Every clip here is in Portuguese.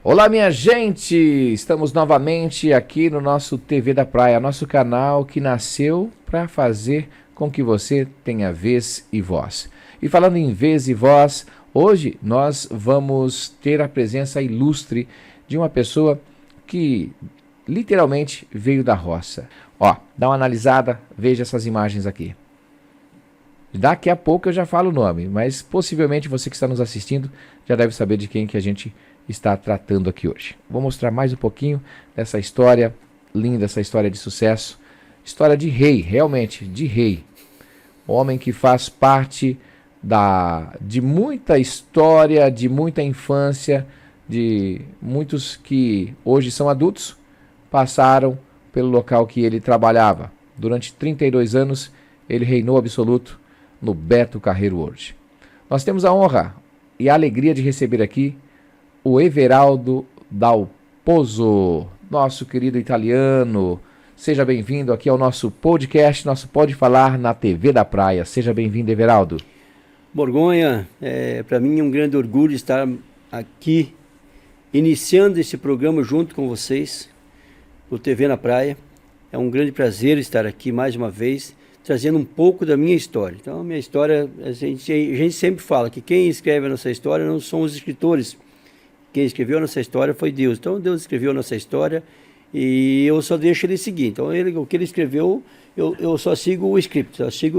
Olá, minha gente! Estamos novamente aqui no nosso TV da Praia, nosso canal que nasceu para fazer com que você tenha vez e voz. E falando em vez e voz, hoje nós vamos ter a presença ilustre de uma pessoa que literalmente veio da roça. Ó, dá uma analisada, veja essas imagens aqui. Daqui a pouco eu já falo o nome, mas possivelmente você que está nos assistindo já deve saber de quem que a gente está tratando aqui hoje. Vou mostrar mais um pouquinho dessa história linda, essa história de sucesso, história de rei, realmente, de rei. Homem que faz parte de muita história, de muita infância, de muitos que hoje são adultos, passaram pelo local que ele trabalhava. Durante 32 anos, ele reinou absoluto no Beto Carreiro hoje. Nós temos a honra e a alegria de receber aqui o Everaldo Dal Pozzo, nosso querido italiano. Seja bem-vindo aqui ao nosso podcast, nosso Pode Falar na TV da Praia. Seja bem-vindo, Everaldo. Borgonha, para mim é um grande orgulho estar aqui, iniciando esse programa junto com vocês, o TV na Praia. É um grande prazer estar aqui mais uma vez, trazendo um pouco da minha história. Então, a minha história, a gente sempre fala que quem escreve a nossa história não são os escritores. Quem escreveu a nossa história foi Deus. Então, Deus escreveu a nossa história e eu só deixo ele seguir. Então, o que ele escreveu, eu só sigo o script,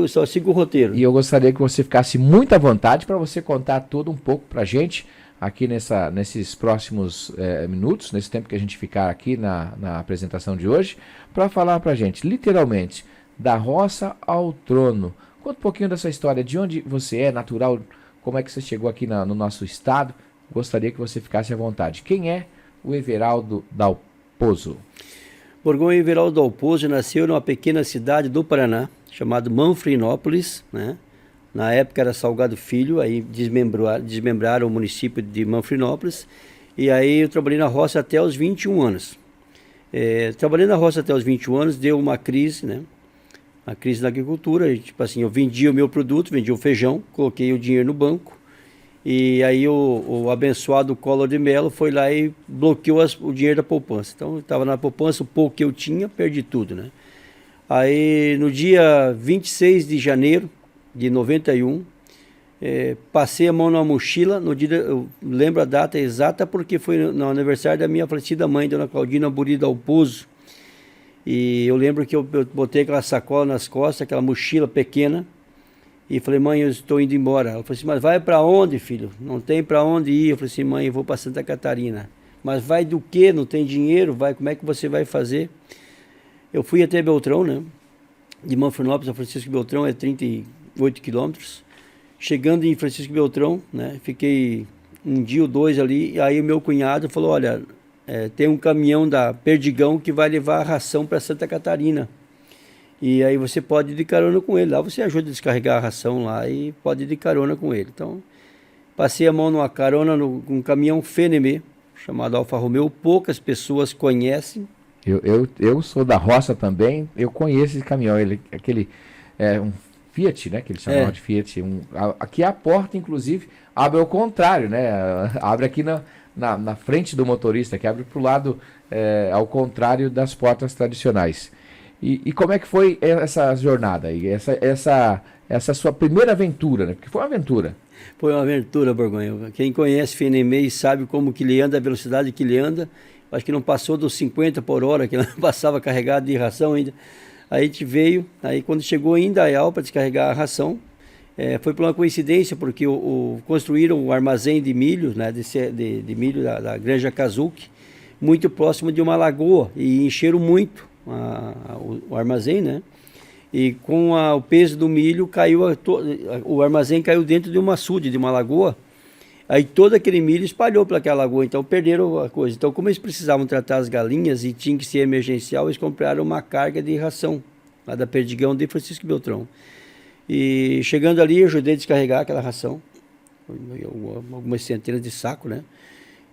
só sigo o roteiro. E eu gostaria que você ficasse muito à vontade para você contar tudo um pouco para a gente aqui nesses próximos minutos, nesse tempo que a gente ficar aqui na apresentação de hoje, para falar para a gente, literalmente, da roça ao trono. Conta um pouquinho dessa história, de onde você é, natural, como é que você chegou aqui no nosso estado. Gostaria que você ficasse à vontade. Quem é o Everaldo Dal Pozzo? Borgonha Everaldo Dal Pozzo nasceu numa pequena cidade do Paraná, chamada Manfrinópolis, né? Na época era Salgado Filho, aí desmembraram o município de Manfrinópolis, e aí eu trabalhei na roça até os 21 anos. Trabalhei na roça até os 21 anos, deu uma crise, né? Uma crise na agricultura, e, tipo assim, eu vendia o meu produto, vendia o feijão, coloquei o dinheiro no banco, e aí o abençoado Collor de Mello foi lá e bloqueou o dinheiro da poupança. Então eu estava na poupança, o pouco que eu tinha, perdi tudo, né? Aí no dia 26 de janeiro de 91, passei a mão na mochila, no dia, eu lembro a data exata porque foi no aniversário da minha falecida mãe, Dona Claudina Buri Dal Pozzo. E eu lembro que eu botei aquela sacola nas costas, aquela mochila pequena, e falei, mãe, eu estou indo embora. Ela falou assim, mas vai para onde, filho? Não tem para onde ir. Eu falei assim, mãe, eu vou para Santa Catarina. Mas vai do quê? Não tem dinheiro? Vai, como é que você vai fazer? Eu fui até Beltrão, né? De Manfrinópolis a Francisco Beltrão é 38 quilômetros. Chegando em Francisco Beltrão, né? Fiquei um dia ou dois ali. E aí o meu cunhado falou, olha, tem um caminhão da Perdigão que vai levar a ração para Santa Catarina. E aí você pode ir de carona com ele. Lá você ajuda a descarregar a ração lá e pode ir de carona com ele. Então, passei a mão numa carona com um caminhão Fenemê, chamado Alfa Romeo. Poucas pessoas conhecem. Eu sou da roça também, eu conheço esse caminhão. Aquele um Fiat, né? Que eles chamavam de Fiat. Aqui a porta, inclusive, abre ao contrário, né? Abre aqui na frente do motorista, que abre para o lado ao contrário das portas tradicionais. E como é que foi essa jornada aí, essa sua primeira aventura, né? Porque foi uma aventura. Foi uma aventura, Borgonha. Quem conhece Fenemê sabe como que ele anda, a velocidade que ele anda. Acho que não passou dos 50 por hora, que ele passava carregado de ração ainda. Aí a gente veio, aí quando chegou em Indaial para descarregar a ração, foi por uma coincidência, porque construíram um armazém de milho, né, de milho da Granja Kazuki, muito próximo de uma lagoa, e encheram muito o armazém, né? E com o peso do milho o armazém caiu dentro de um açude, de uma lagoa. Aí todo aquele milho espalhou pelaquela lagoa, então perderam a coisa. Então, como eles precisavam tratar as galinhas e tinha que ser emergencial, eles compraram uma carga de ração lá da Perdigão de Francisco Beltrão. E chegando ali, eu ajudei a descarregar aquela ração, algumas centenas de sacos, né?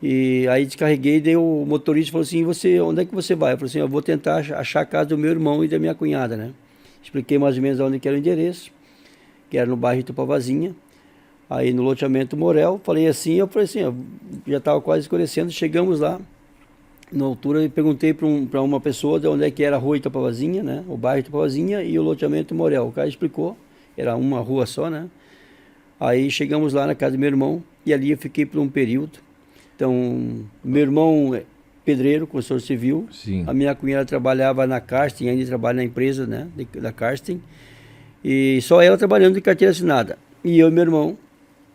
E aí descarreguei, daí o motorista falou assim, onde é que você vai? Eu falei assim, eu vou tentar achar a casa do meu irmão e da minha cunhada, né? Expliquei mais ou menos onde que era o endereço, que era no bairro Itupavazinha. Aí no loteamento Morel, eu falei assim, ó, já estava quase escurecendo, chegamos lá, na altura eu perguntei para uma pessoa de onde é que era a rua Itapavazinha, né, o bairro Itapavazinha e o loteamento Morel. O cara explicou, era uma rua só, né. Aí chegamos lá na casa do meu irmão e ali eu fiquei por um período. Então, meu irmão é pedreiro, construtor civil, Sim. a minha cunhada trabalhava na Karsten, ainda trabalha na empresa, né, da Karsten, e só ela trabalhando de carteira assinada. E eu e meu irmão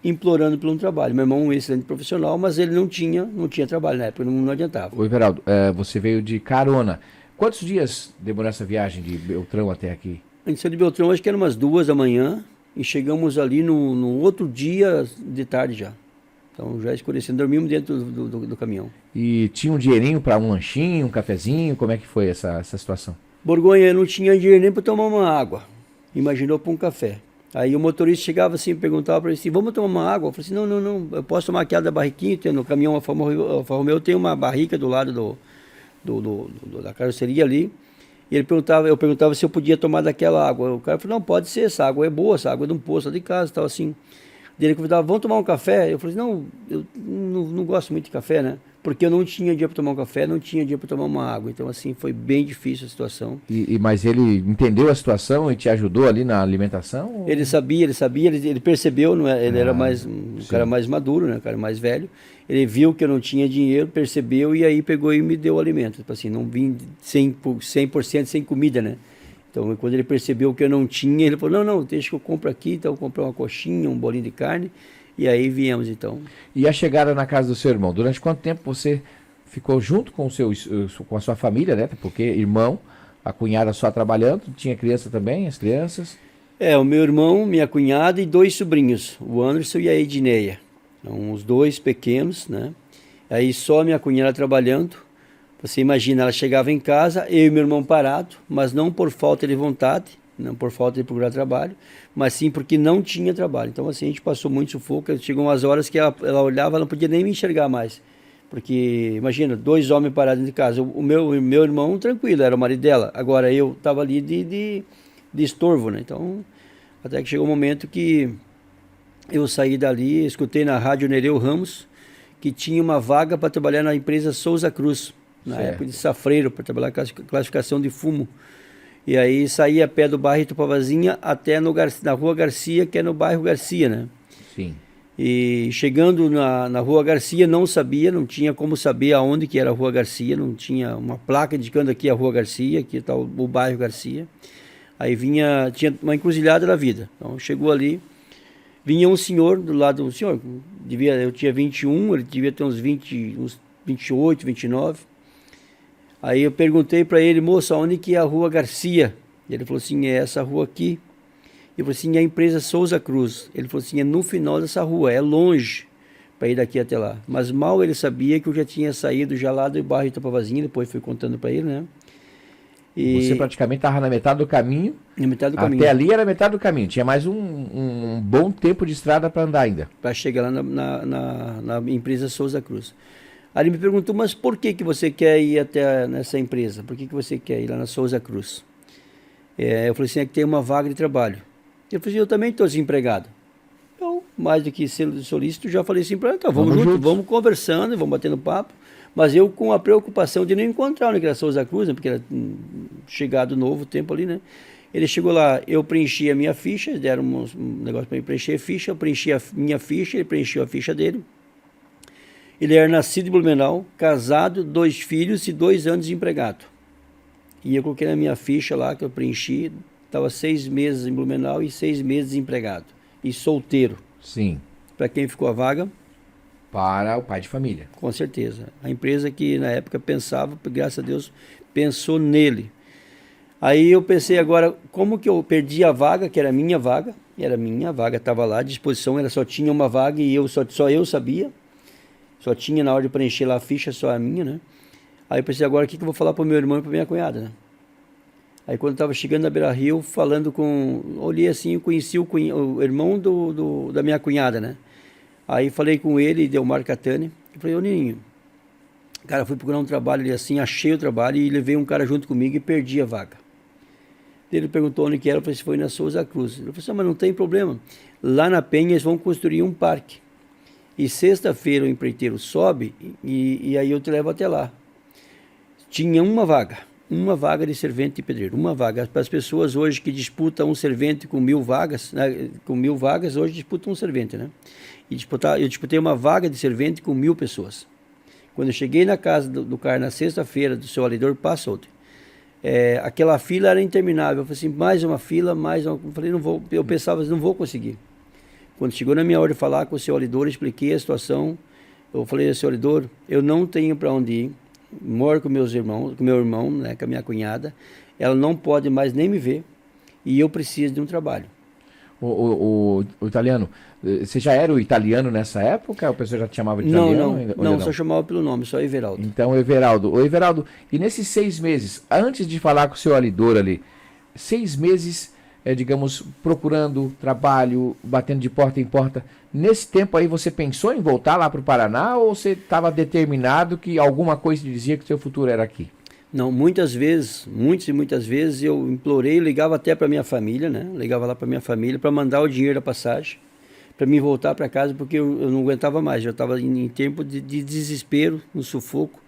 implorando por um trabalho. Meu irmão é um excelente profissional, mas ele não tinha trabalho na época, não adiantava. Ô, Everaldo, você veio de carona. Quantos dias demorou essa viagem de Beltrão até aqui? A gente saiu de Beltrão, acho que era umas 2 da manhã, e chegamos ali no outro dia de tarde já. Então já escurecendo, dormimos dentro do caminhão. E tinha um dinheirinho para um lanchinho, um cafezinho? Como é que foi essa situação? Borgonha, eu não tinha dinheiro nem para tomar uma água. Imaginou para um café. Aí o motorista chegava assim, perguntava para ele assim, vamos tomar uma água? Eu falei assim, não, eu posso tomar aquela da barriquinha, no caminhão Alfa Romeo tem uma barrica do lado da carroceria ali. E eu perguntava se eu podia tomar daquela água. O cara falou, não, pode ser, essa água é boa, essa água é de um poço de casa, tal assim. Ele convidava, vamos tomar um café? Eu falei, não, eu não gosto muito de café, né? Porque eu não tinha dia para tomar um café, não tinha dia para tomar uma água. Então, assim, foi bem difícil a situação. Mas ele entendeu a situação e te ajudou ali na alimentação? Ele sabia, ele percebeu, não é? Ele era um cara mais maduro, né? Um cara mais velho. Ele viu que eu não tinha dinheiro, percebeu e aí pegou e me deu o alimento. Tipo assim, não vim 100% sem comida, né? Então, quando ele percebeu que eu não tinha, ele falou, não, deixa que eu compro aqui. Então, eu comprei uma coxinha, um bolinho de carne. E aí viemos, então. E a chegada na casa do seu irmão? Durante quanto tempo você ficou junto com com a sua família, né? Porque irmão, a cunhada só trabalhando, tinha criança também, as crianças? O meu irmão, minha cunhada e 2 sobrinhos, o Anderson e a Edneia. Então, os 2 pequenos, né? Aí só minha cunhada trabalhando. Você imagina, ela chegava em casa, eu e meu irmão parado, mas não por falta de vontade, não por falta de procurar trabalho, mas sim porque não tinha trabalho. Então, assim, a gente passou muito sufoco. Chegou umas horas que ela olhava, ela não podia nem me enxergar mais. Porque, imagina, 2 homens parados de casa. O meu irmão, tranquilo, era o marido dela. Agora, eu estava ali de estorvo, né? Então, até que chegou um momento que eu saí dali, escutei na rádio Nereu Ramos, que tinha uma vaga para trabalhar na empresa Souza Cruz, na época de safreiro, para trabalhar classificação de fumo. E aí saí a pé do bairro Itupavazinha até na Rua Garcia, que é no bairro Garcia, né? Sim. E chegando na Rua Garcia, não tinha como saber aonde que era a Rua Garcia, não tinha uma placa indicando aqui a Rua Garcia, aqui está o bairro Garcia. Aí tinha uma encruzilhada da vida. Então chegou ali, vinha um senhor do lado do senhor, eu tinha 21, ele devia ter uns 28, 29. Aí eu perguntei para ele, moço, onde que é a Rua Garcia? Ele falou assim, é essa rua aqui. Eu falei assim, é a empresa Souza Cruz. Ele falou assim, é no final dessa rua, é longe para ir daqui até lá. Mas mal ele sabia que eu já tinha saído já lá do bairro Itapavazinha, depois fui contando para ele, né? E você praticamente estava na metade do caminho. Na metade do caminho. Até ali era metade do caminho. Tinha mais um bom tempo de estrada para andar ainda. Para chegar lá na empresa Souza Cruz. Aí ele me perguntou, mas por que você quer ir até nessa empresa? Por que você quer ir lá na Souza Cruz? Eu falei assim, é que tem uma vaga de trabalho. Ele falou assim, eu também estou desempregado. Então, mais do que solícito, já falei assim para ele, então, vamos junto, vamos conversando, vamos batendo papo. Mas eu com a preocupação de não encontrar onde era Souza Cruz, né, porque era chegado novo tempo ali, né? Ele chegou lá, eu preenchi a minha ficha, deram um negócio para mim preencher a ficha, eu preenchi a minha ficha, ele preencheu a ficha dele. Ele era nascido em Blumenau, casado, 2 filhos e 2 anos desempregado. E eu coloquei na minha ficha lá, que eu preenchi, estava 6 meses em Blumenau e 6 meses desempregado. E solteiro. Sim. Para quem ficou a vaga? Para o pai de família. Com certeza. A empresa que na época pensava, graças a Deus, pensou nele. Aí eu pensei agora, como que eu perdi a vaga, que era minha vaga, estava lá à disposição, só tinha uma vaga e só eu sabia. Só tinha na hora de preencher lá a ficha, só a minha, né? Aí eu pensei, agora o que eu vou falar para o meu irmão e para minha cunhada, né? Aí quando eu estava chegando na Beira Rio, olhei assim, eu conheci o irmão da minha cunhada, né? Aí falei com ele, Delmar Catani, eu falei, ô Nininho, cara, fui procurar um trabalho ali assim, achei o trabalho e levei um cara junto comigo e perdi a vaga. Ele perguntou onde que era, eu falei, se foi na Souza Cruz. Ele falou assim, mas não tem problema. Lá na Penha eles vão construir um parque. E sexta-feira o empreiteiro sobe e aí eu te levo até lá. Tinha uma vaga de servente de pedreiro, uma vaga. Para as pessoas hoje que disputam um servente com 1.000 vagas, né, com 1.000 vagas, hoje disputam um servente, né? Eu disputei uma vaga de servente com 1.000 pessoas. Quando eu cheguei na casa do cara na sexta-feira, do seu Alidor, passou. Aquela fila era interminável. Eu falei assim, mais uma fila, mais uma. Eu falei, não vou. Eu pensava, não vou conseguir. Quando chegou na minha hora de falar com o seu Alidor, expliquei a situação. Eu falei, seu Alidor, eu não tenho para onde ir. Moro com meus irmãos, com meu irmão, né, com a minha cunhada. Ela não pode mais nem me ver. E eu preciso de um trabalho. O italiano, você já era o italiano nessa época? O pessoal já te chamava de italiano? Não, só chamava pelo nome, só Everaldo. Então, Everaldo, e nesses 6 meses, antes de falar com o seu Alidor ali, 6 meses, digamos, procurando trabalho, batendo de porta em porta, nesse tempo aí você pensou em voltar lá para o Paraná ou você estava determinado que alguma coisa dizia que o seu futuro era aqui? Não, muitas e muitas vezes eu implorei, ligava até para minha família, né? Ligava lá para minha família para mandar o dinheiro da passagem, para mim voltar para casa, porque eu não aguentava mais, já estava em tempo de desespero, no sufoco.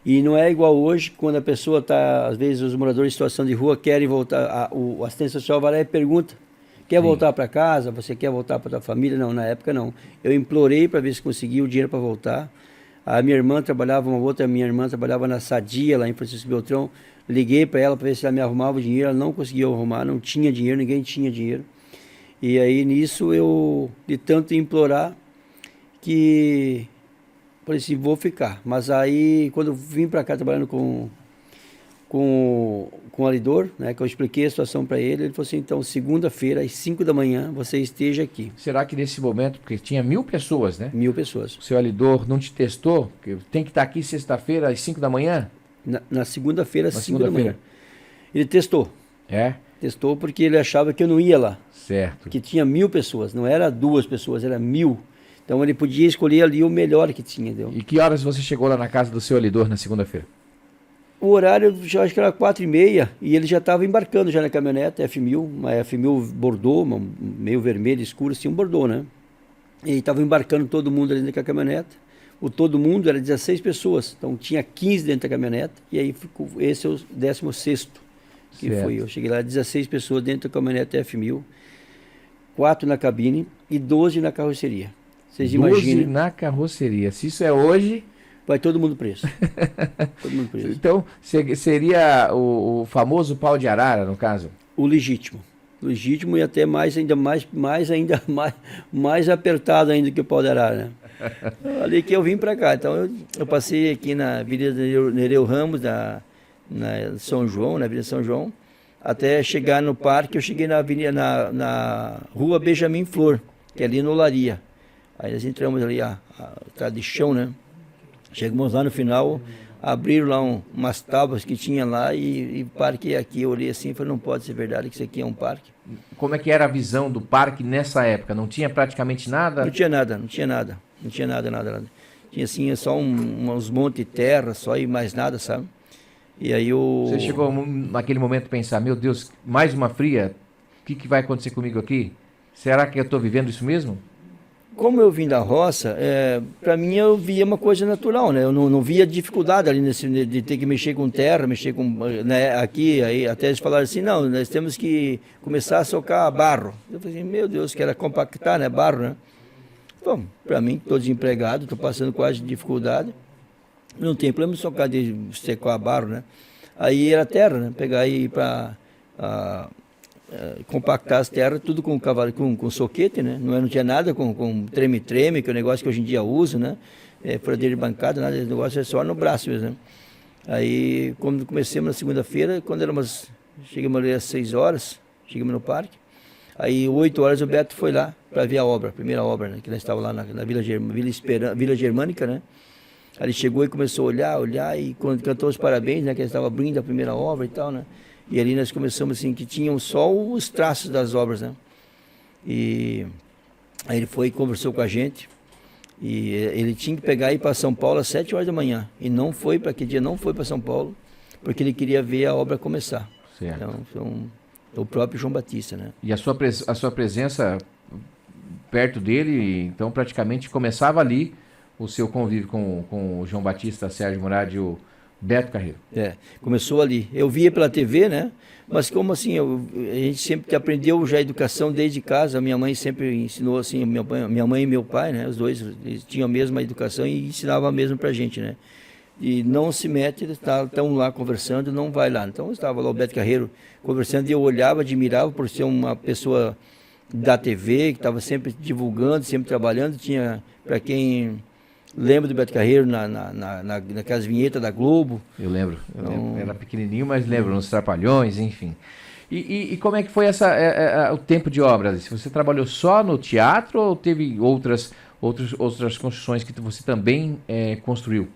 E não é igual hoje, quando a pessoa está, às vezes os moradores em situação de rua querem voltar, o assistente social vai lá e pergunta, quer voltar para casa, você quer voltar para a tua família? Não, na época não. Eu implorei para ver se conseguia o dinheiro para voltar. A minha irmã trabalhava, minha irmã trabalhava na Sadia, lá em Francisco Beltrão. Liguei para ela para ver se ela me arrumava o dinheiro, ela não conseguia arrumar, não tinha dinheiro, ninguém tinha dinheiro. E aí nisso eu, de tanto implorar, que falei assim, vou ficar. Mas aí, quando eu vim para cá trabalhando com o Alidor, né, que eu expliquei a situação para ele, ele falou assim, então segunda-feira às 5 da manhã você esteja aqui. Será que nesse momento, porque tinha 1.000 pessoas, né? 1.000 pessoas. O seu Alidor não te testou? Que tem que estar aqui sexta-feira às 5 da manhã? Na segunda-feira às 5 da manhã. Ele testou. Testou porque ele achava que eu não ia lá. Certo. Que tinha 1.000 pessoas, não era 2 pessoas, era 1.000. Então ele podia escolher ali o melhor que tinha. Entendeu? E que horas você chegou lá na casa do seu Alidor na segunda-feira? O horário, acho que era 4h30, e ele já estava embarcando já na caminhonete, F1000, uma F1000 Bordeaux, meio vermelho, escuro, assim, um Bordeaux, né? E estava embarcando todo mundo ali dentro da caminhonete. O todo mundo era 16 pessoas, então tinha 15 dentro da caminhonete, e aí ficou, esse é o 16º, que certo. Foi. Eu cheguei lá, 16 pessoas dentro da caminhonete F1000, 4 na cabine e 12 na carroceria. Vocês imaginam? 12 na carroceria. Se isso é hoje... Vai todo mundo preso. Todo mundo preso. Então, seria o famoso pau de arara, no caso? O legítimo. Legítimo e até mais apertado ainda que o pau de arara, né? Ali que eu vim para cá. Então, eu passei aqui na Avenida Nereu Ramos, na São João, na Avenida São João, até chegar no parque. Eu cheguei na avenida, na Rua Benjamin Flor, que é ali no Olaria. Aí nós entramos ali, tá de chão, né? Chegamos lá no final, abriram lá umas tábuas que tinha lá e parque aqui. Eu olhei assim e falei, não pode ser verdade que isso aqui é um parque. Como é que era a visão do parque nessa época? Não tinha praticamente nada? Não tinha nada. Tinha assim só uns montes de terra só e mais nada, sabe? E aí Você chegou naquele momento a pensar, meu Deus, mais uma fria? O que vai acontecer comigo aqui? Será que eu estou vivendo isso mesmo? Como eu vim da roça, para mim eu via uma coisa natural, né? Eu não via dificuldade ali de ter que mexer com terra, mexer com... Né? Aqui, aí, até eles falaram assim, não, nós temos que começar a socar barro. Eu falei assim, meu Deus, que era compactar, né? Barro, né? Bom, para mim, estou desempregado, estou passando quase dificuldade. Não tem problema de socar, de secar barro, né? Aí era terra, né? Pegar e ir para... compactar as terras, tudo com cavalo, com soquete, né? Não tinha nada com treme-treme, que é o negócio que hoje em dia uso, né? Furadeira de bancada, nada, esse negócio é só no braço mesmo, né? Aí, quando comecemos na segunda-feira, chegamos ali às 6 horas, chegamos no parque, aí 8 horas o Beto foi lá para ver a primeira obra, né? Que nós estávamos lá na Vila Germânica, né? Aí ele chegou e começou a olhar, e quando cantou os parabéns, né? Que ele estava abrindo a primeira obra e tal, né? E ali nós começamos assim, que tinham só os traços das obras, né? E aí ele foi e conversou com a gente. E ele tinha que pegar e ir para São Paulo às 7 horas da manhã. E não foi para aquele dia, não foi para São Paulo, porque ele queria ver a obra começar. Certo. Então O próprio João Batista, né? E a sua presença perto dele, então praticamente começava ali o seu convívio com o João Batista, Sérgio Murad e o Beto Carreiro. Começou ali. Eu via pela TV, né? Mas como assim, a gente sempre aprendeu já a educação desde casa. A minha mãe sempre ensinou assim, minha mãe e meu pai, né? Os dois eles tinham a mesma educação e ensinavam a mesma pra gente, né? E não se mete, eles estão lá conversando, não vai lá. Então estava lá o Beto Carreiro conversando e eu olhava, admirava por ser uma pessoa da TV, que estava sempre divulgando, sempre trabalhando. Tinha, para quem lembra do Beto Carreiro, naquelas vinhetas da Globo. Eu lembro. Era pequenininho, mas lembro, nos Trapalhões, enfim. E como é que foi o tempo de obra? Se você trabalhou só no teatro ou teve outras construções que você também construiu?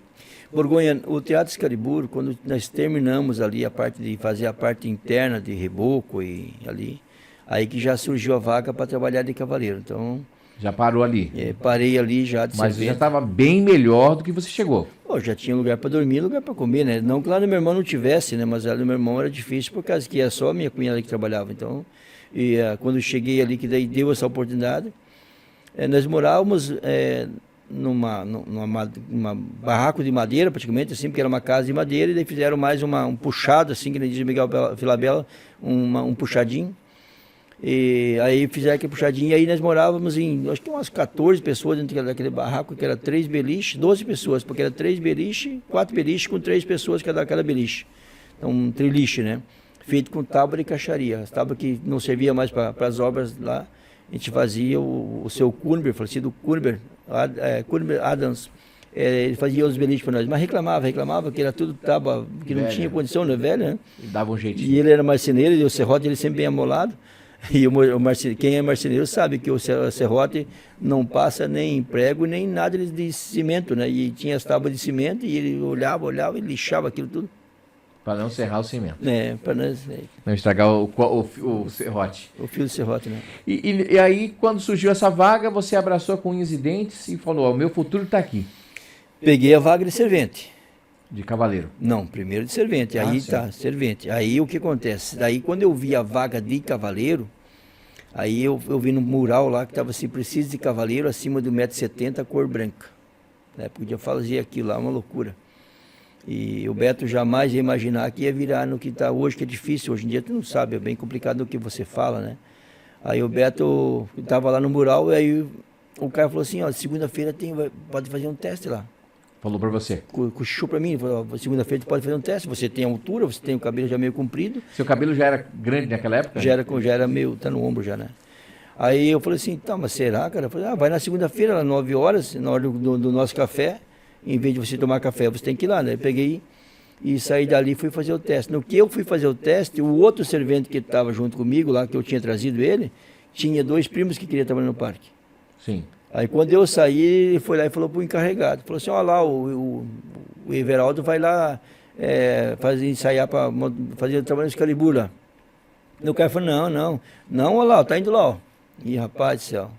Borgonha, o Teatro Excalibur, quando nós terminamos ali a parte de fazer a parte interna de reboco e ali, aí que já surgiu a vaga para trabalhar de cavaleiro. Então já parou ali? Parei ali já de Mas já estava bem melhor do que você chegou. Pô, já tinha lugar para dormir, lugar para comer, né? Não que lá no meu irmão não tivesse, né? Mas lá no meu irmão era difícil por causa que era só a minha cunhada que trabalhava. Então, quando eu cheguei ali, que daí deu essa oportunidade, nós morávamos numa barraco de madeira, praticamente, assim, porque era uma casa de madeira, e daí fizeram mais um puxado, assim, que nem diz Miguel Filabella, um puxadinho. E aí fizeram aquele puxadinho, e aí nós morávamos acho que umas 14 pessoas dentro daquele barraco, que era 3 beliches, 12 pessoas, porque era 3 beliches, 4 beliches com 3 pessoas cada beliche. Então, um triliche, né? Feito com tábua de caixaria, as tábuas que não servia mais para as obras lá. A gente fazia o seu Kunber, falecido Kunber Adams, ele fazia os beliches para nós, mas reclamava que era tudo tábua, que não tinha condição, né, velho, né? E dava um jeitinho. E ele era marceneiro, e o serrote ele sempre bem amolado, e quem é marceneiro sabe que o serrote não passa nem prego, nem nada de cimento, né? E tinha as tábuas de cimento, e ele olhava e lixava aquilo tudo. Para não serrar o cimento. Para não estragar o serrote. O fio do serrote, né? E aí, quando surgiu essa vaga, você abraçou com unhas e dentes e falou, o meu futuro está aqui. Peguei a vaga de servente. De cavaleiro? Não, primeiro de servente. Aí servente. Aí o que acontece? Daí quando eu vi a vaga de cavaleiro, aí eu vi no mural lá que estava assim, precisa de cavaleiro acima de 1,70 m, cor branca. Podia fazer aquilo lá, uma loucura. E o Beto jamais ia imaginar que ia virar no que está hoje, que é difícil. Hoje em dia tu não sabe, é bem complicado o que você fala, né? Aí o Beto estava lá no mural, e aí o cara falou assim, ó, segunda-feira pode fazer um teste lá. Falou para você? Cochichou para mim, falou, segunda-feira tu pode fazer um teste, você tem altura, você tem o cabelo já meio comprido. Seu cabelo já era grande naquela época? Já era meio, tá no ombro já, né? Aí eu falei assim, tá, mas será, cara? Eu falei, vai na segunda-feira, às 9 horas, na hora do nosso café. Em vez de você tomar café, você tem que ir lá, né? Eu peguei e saí dali e fui fazer o teste. No que eu fui fazer o teste, o outro servente que estava junto comigo lá, que eu tinha trazido ele, tinha 2 primos que queriam trabalhar no parque. Sim. Aí quando eu saí, ele foi lá e falou pro encarregado. Falou assim, ó lá, o Everaldo vai lá ensaiar para fazer trabalho no Excalibur lá. E o cara falou, não, olha lá, tá indo lá, ó. E rapaz do céu,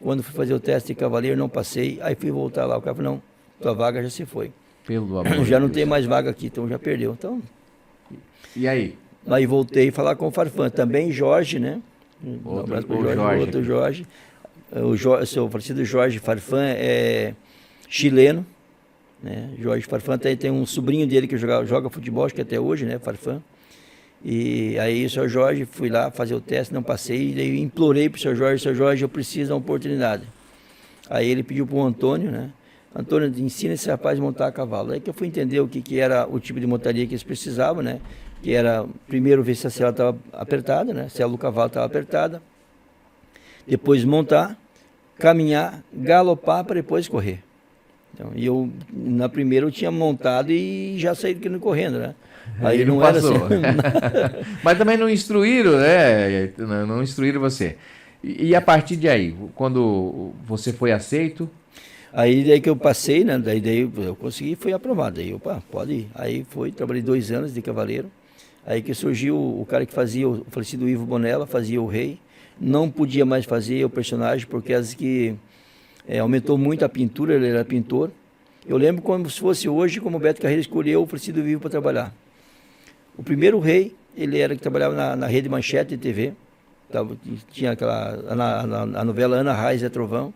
quando fui fazer o teste de cavaleiro, não passei, aí fui voltar lá, o cara falou, não, tua vaga já se foi. Pelo amor já não tem mais vaga aqui, então já perdeu. Então, e aí? Aí voltei a falar com o Farfã. Também Jorge, né? Outro Jorge. O seu falecido Jorge Farfã é chileno. Né? Jorge Farfã tem um sobrinho dele que joga futebol, acho que até hoje, né? Farfã. E aí o seu Jorge, fui lá fazer o teste, não passei. E daí implorei para o seu Jorge, eu preciso da oportunidade. Aí ele pediu para o Antônio, né? Antônio, ensina esse rapaz a montar a cavalo. Aí que eu fui entender o que era o tipo de montaria que eles precisavam, né? Que era, primeiro, ver se a sela estava apertada, né? A sela do cavalo estava apertada. Depois montar, caminhar, galopar para depois correr. Então, e eu, na primeira, eu tinha montado e já saí correndo, né? Aí não era passou. Assim. Mas também não instruíram, né? Não instruíram você. E a partir de aí, quando você foi aceito... Aí daí que eu passei, né? Daí eu consegui, fui aprovado. Aí eu, pode ir. Aí trabalhei 2 anos de cavaleiro. Aí que surgiu o cara que fazia, o falecido Ivo Bonella, fazia o rei. Não podia mais fazer o personagem, porque aumentou muito a pintura, ele era pintor. Eu lembro como se fosse hoje, como o Beto Carreiro escolheu o falecido Ivo para trabalhar. O primeiro rei ele era que trabalhava na Rede Manchete TV, tinha a novela Ana Raiz é Trovão,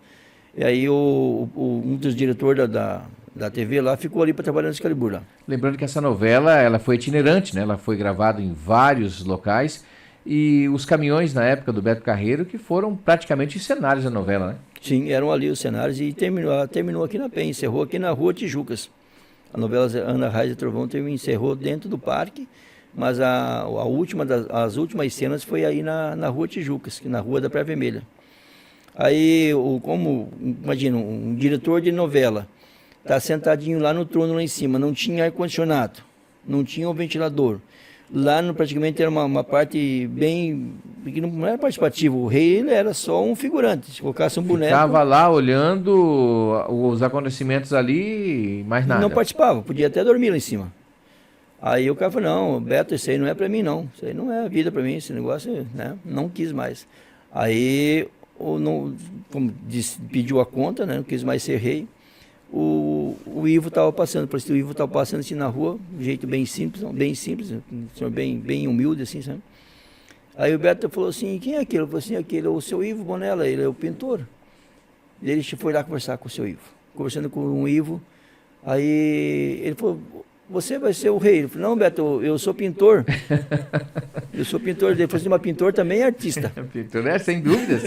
e aí um dos diretores da TV lá ficou ali para trabalhar no Excalibur lá. Lembrando que essa novela, ela foi itinerante, né? Ela foi gravada em vários locais, e os caminhões na época do Beto Carreiro que foram praticamente os cenários da novela, né? Sim, eram ali os cenários e terminou aqui na Penha, encerrou aqui na Rua Tijucas. A novela Ana Raiz e Trovão encerrou dentro do parque, mas as últimas cenas foi aí na Rua Tijucas, na Rua da Praia Vermelha. Aí, imagina, um diretor de novela está sentadinho lá no trono lá em cima, não tinha ar-condicionado, não tinha um ventilador. Lá praticamente era uma parte bem, que não era participativa, o rei ele era só um figurante, se colocasse um boneco... Estava lá olhando os acontecimentos ali, mais nada. Não participava, podia até dormir lá em cima. Aí o cara falou, não, Beto, isso aí não é pra mim não, isso aí não é vida pra mim, esse negócio, né, não quis mais. Aí, como disse, pediu a conta, né, não quis mais ser rei. O Ivo estava passando, o Ivo estava passando assim na rua, de um jeito bem simples, um senhor bem humilde assim, sabe? Aí o Beto falou assim, quem é aquele? Eu falei assim, aquele é o seu Ivo Bonella, ele é o pintor. E ele foi lá conversar com o seu Ivo, conversando com o Ivo, aí ele falou, você vai ser o rei. Ele falou, não, Beto, eu sou pintor. Eu sou pintor. Ele falou assim, mas pintor também é artista. Pintor é, sem dúvida,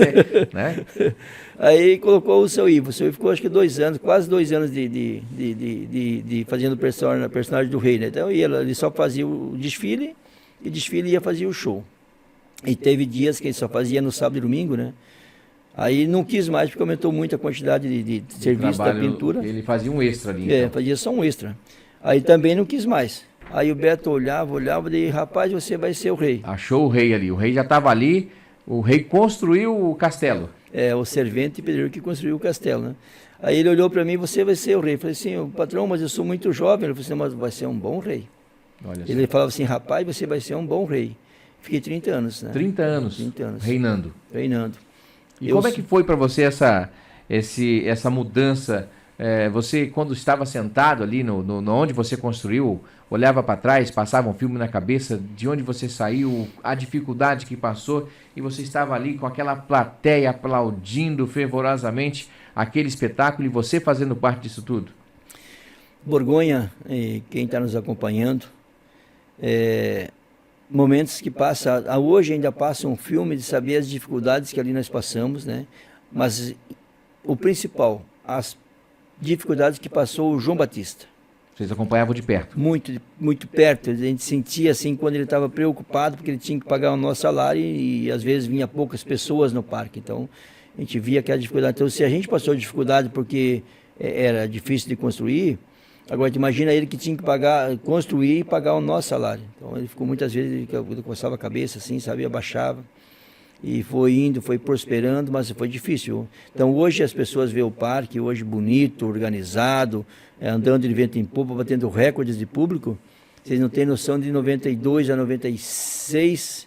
né? Aí colocou o seu Ivo. O seu Ivo ficou acho que 2 anos, quase 2 anos de fazendo personagem do rei, né? Então ele só fazia o desfile, e desfile ia fazer o show. E teve dias que ele só fazia no sábado e domingo, né? Aí não quis mais, porque aumentou muito a quantidade de serviço da pintura. Ele fazia um extra ali. Então. Fazia só um extra. Aí também não quis mais. Aí o Beto olhava, e rapaz, você vai ser o rei. Achou o rei ali. O rei já estava ali, o rei construiu o castelo. O servente pedreiro que construiu o castelo, né? Aí ele olhou para mim, você vai ser o rei. Eu falei assim, patrão, mas eu sou muito jovem. Ele falou assim, mas vai ser um bom rei. Olha ele falava assim, rapaz, você vai ser um bom rei. Fiquei 30 anos, né? 30 anos. 30 anos. Reinando. E como é que foi para você essa mudança? Você, quando estava sentado ali onde você construiu, olhava para trás, passava um filme na cabeça de onde você saiu, a dificuldade que passou, e você estava ali com aquela plateia aplaudindo fervorosamente aquele espetáculo e você fazendo parte disso tudo? Borgonha, quem está nos acompanhando, momentos que passa, hoje ainda passa um filme de saber as dificuldades que ali nós passamos, né? Mas o principal, as dificuldades que passou o João Batista. Vocês acompanhavam de perto? Muito, muito perto. A gente sentia assim quando ele estava preocupado porque ele tinha que pagar o nosso salário e às vezes vinha poucas pessoas no parque. Então a gente via aquela dificuldade. Então se a gente passou dificuldade porque era difícil de construir, agora imagina ele que tinha que construir e pagar o nosso salário. Então ele ficou muitas vezes, ele coçava a cabeça assim, sabe, abaixava. E foi indo, foi prosperando, mas foi difícil. Então hoje as pessoas veem o parque, hoje bonito, organizado, andando de vento em popa, batendo recordes de público. Vocês não têm noção, de 92 a 96,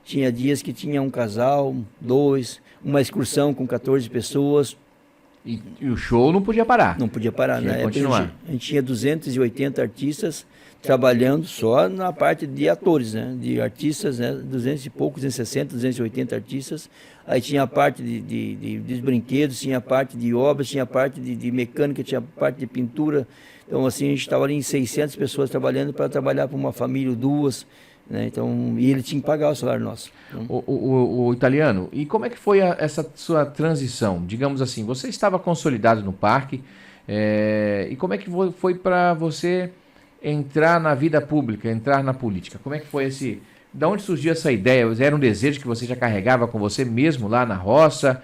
tinha dias que tinha um casal, 2, uma excursão com 14 pessoas. E o show não podia parar? Não podia parar, né? A gente tinha 280 artistas trabalhando só na parte de atores, né? De artistas, né? 200 e poucos, 260, 280 artistas. Aí tinha a parte de brinquedos, tinha a parte de obras, tinha a parte de mecânica, tinha a parte de pintura. Então, assim, a gente estava ali em 600 pessoas trabalhando para trabalhar para uma família ou 2, né? Então, e ele tinha que pagar o salário nosso. O italiano, e como é que foi essa sua transição? Digamos assim, você estava consolidado no parque, e como é que foi para você entrar na vida pública, entrar na política? Como é que foi da onde surgiu essa ideia? Era um desejo que você já carregava com você mesmo lá na roça?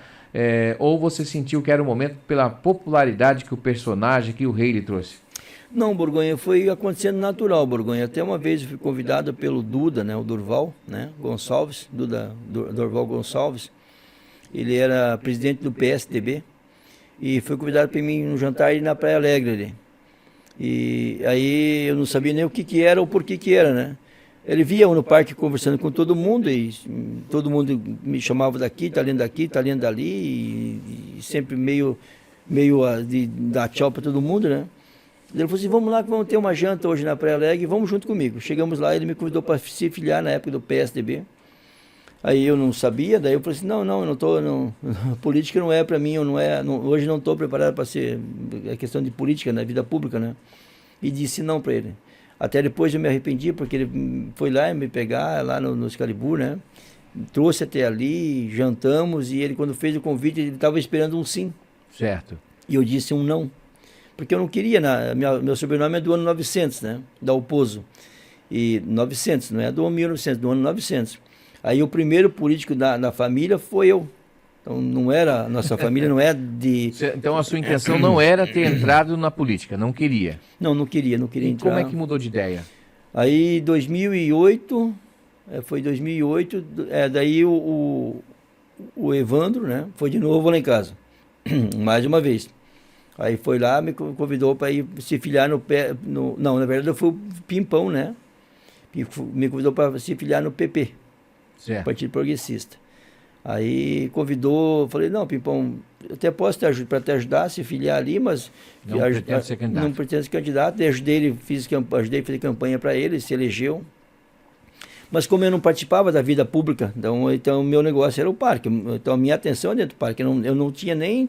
Ou você sentiu que era um momento pela popularidade que o personagem, que o rei lhe trouxe? Não, Borgonha, foi acontecendo natural, Borgonha. Até uma vez eu fui convidado pelo Duda, né, o Durval, né, Gonçalves, Durval Gonçalves. Ele era presidente do PSDB e foi convidado para mim num jantar ali na Praia Alegre ali. E aí eu não sabia nem o que era ou por que era, né? Ele via no parque conversando com todo mundo e todo mundo me chamava daqui, tá lendo dali e sempre meio de dar tchau para todo mundo, né? Ele falou assim, vamos lá que vamos ter uma janta hoje na Praia Alegre, vamos junto comigo. Chegamos lá, ele me convidou para se filiar na época do PSDB. Aí eu não sabia, daí eu falei assim, não, eu não tô, não, política não é para mim, hoje não estou preparado para ser, é questão de política na vida pública, né? E disse não para ele. Até depois eu me arrependi, porque ele foi lá me pegar, lá no Excalibur, né? Trouxe até ali, jantamos, e ele quando fez o convite, ele estava esperando um sim. Certo. E eu disse um não. Porque eu não queria, meu sobrenome é do ano 900, né? Da Oposo. E 900, não é do ano 1900, do ano 900. Aí o primeiro político da família foi eu. Então não era, nossa família não é de... Então a sua intenção não era ter entrado na política, não queria? Não queria entrar. Como é que mudou de ideia? Aí 2008, foi 2008, daí o Evandro, né? Foi de novo lá em casa, mais uma vez. Aí foi lá, me convidou para ir se filiar não, na verdade foi o Pimpão, né? Me convidou para se filiar no PP. Certo. Partido Progressista. Aí convidou, falei, não, Pimpão, eu até posso para te ajudar a se filiar ali, mas não pretendo ser candidato. Não pretendo ser candidato. Ajudei a fazer campanha para ele se elegeu. Mas como eu não participava da vida pública, então o meu negócio era o parque. Então a minha atenção era dentro do parque. Eu não tinha nem...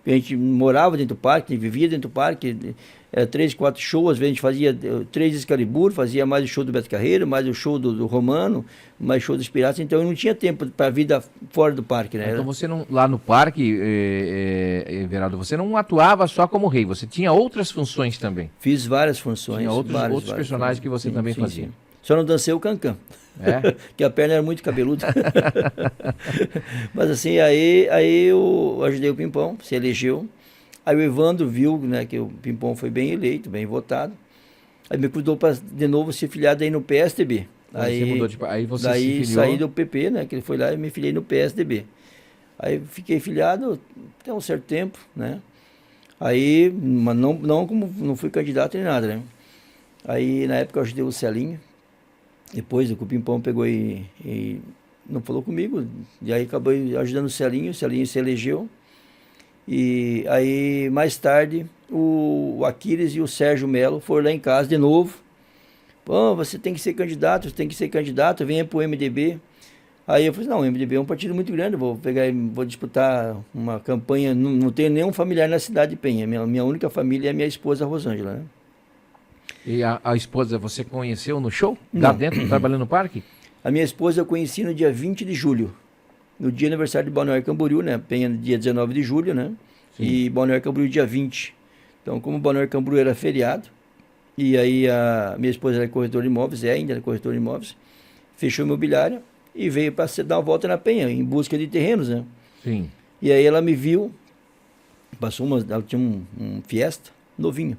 A gente morava dentro do parque, vivia dentro do parque. Era 3, 4 shows, às vezes a gente fazia 3 Excalibur, fazia mais o show do Beto Carreiro, mais o show do Romano, mais show dos Piratas. Então eu não tinha tempo para a vida fora do parque, né? Então você não, lá no parque, Everaldo, você não atuava só como rei, você tinha outras funções também. Fiz várias funções. Tinha outros personagens funções. Que você também fazia. Sim. Só não dancei o cancan. É? Que a perna era muito cabeluda. Mas assim, aí eu ajudei o Pimpão, se elegeu. Aí o Evandro viu, né, que o Pimpão foi bem eleito, bem votado. Aí me convidou para de novo se filiar daí no PSDB. Aí você daí se filiou... saí do PP, né, que ele foi lá e me filiei no PSDB. Aí fiquei filiado até um certo tempo, né. Aí, mas não fui candidato nem nada, né. Aí na época eu ajudei o Celinho. Depois o Pimpão pegou e não falou comigo, e aí acabou ajudando o Celinho se elegeu. E aí, mais tarde, o Aquiles e o Sérgio Melo foram lá em casa de novo. Pô, você tem que ser candidato, venha pro MDB. Aí eu falei, não, o MDB é um partido muito grande, vou disputar uma campanha, não tenho nenhum familiar na cidade de Penha, minha única família é a minha esposa Rosângela, né? E a esposa você conheceu no show? Não. Lá dentro, trabalhando no parque? A minha esposa eu conheci no dia 20 de julho, no dia aniversário de Balneário Camboriú, né? Penha dia 19 de julho, né? Sim. E Balneário Camboriú dia 20. Então, como Balneário Camboriú era feriado, e aí a minha esposa era corretora de imóveis, ainda era corretora de imóveis, fechou a imobiliária e veio para dar uma volta na Penha, em busca de terrenos, né? Sim. E aí ela me viu, ela tinha um Fiesta novinho.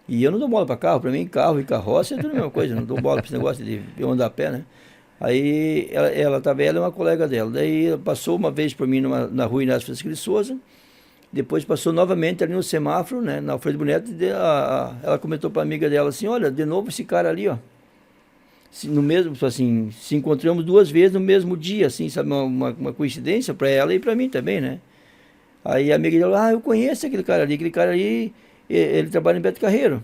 E eu não dou bola para carro, para mim carro e carroça é tudo a mesma coisa, não dou bola para esse negócio de andar a pé, né? Aí ela é uma colega dela, daí ela passou uma vez por mim na rua Inácio Francisco de Souza, depois passou novamente ali no semáforo, né, na Alfredo Bonito, ela comentou para a amiga dela assim, olha, de novo esse cara ali, ó, se encontramos 2 vezes no mesmo dia, assim, sabe, uma coincidência para ela e para mim também, né? Aí a amiga dela, eu conheço aquele cara ali, ele trabalha em Beto Carreiro.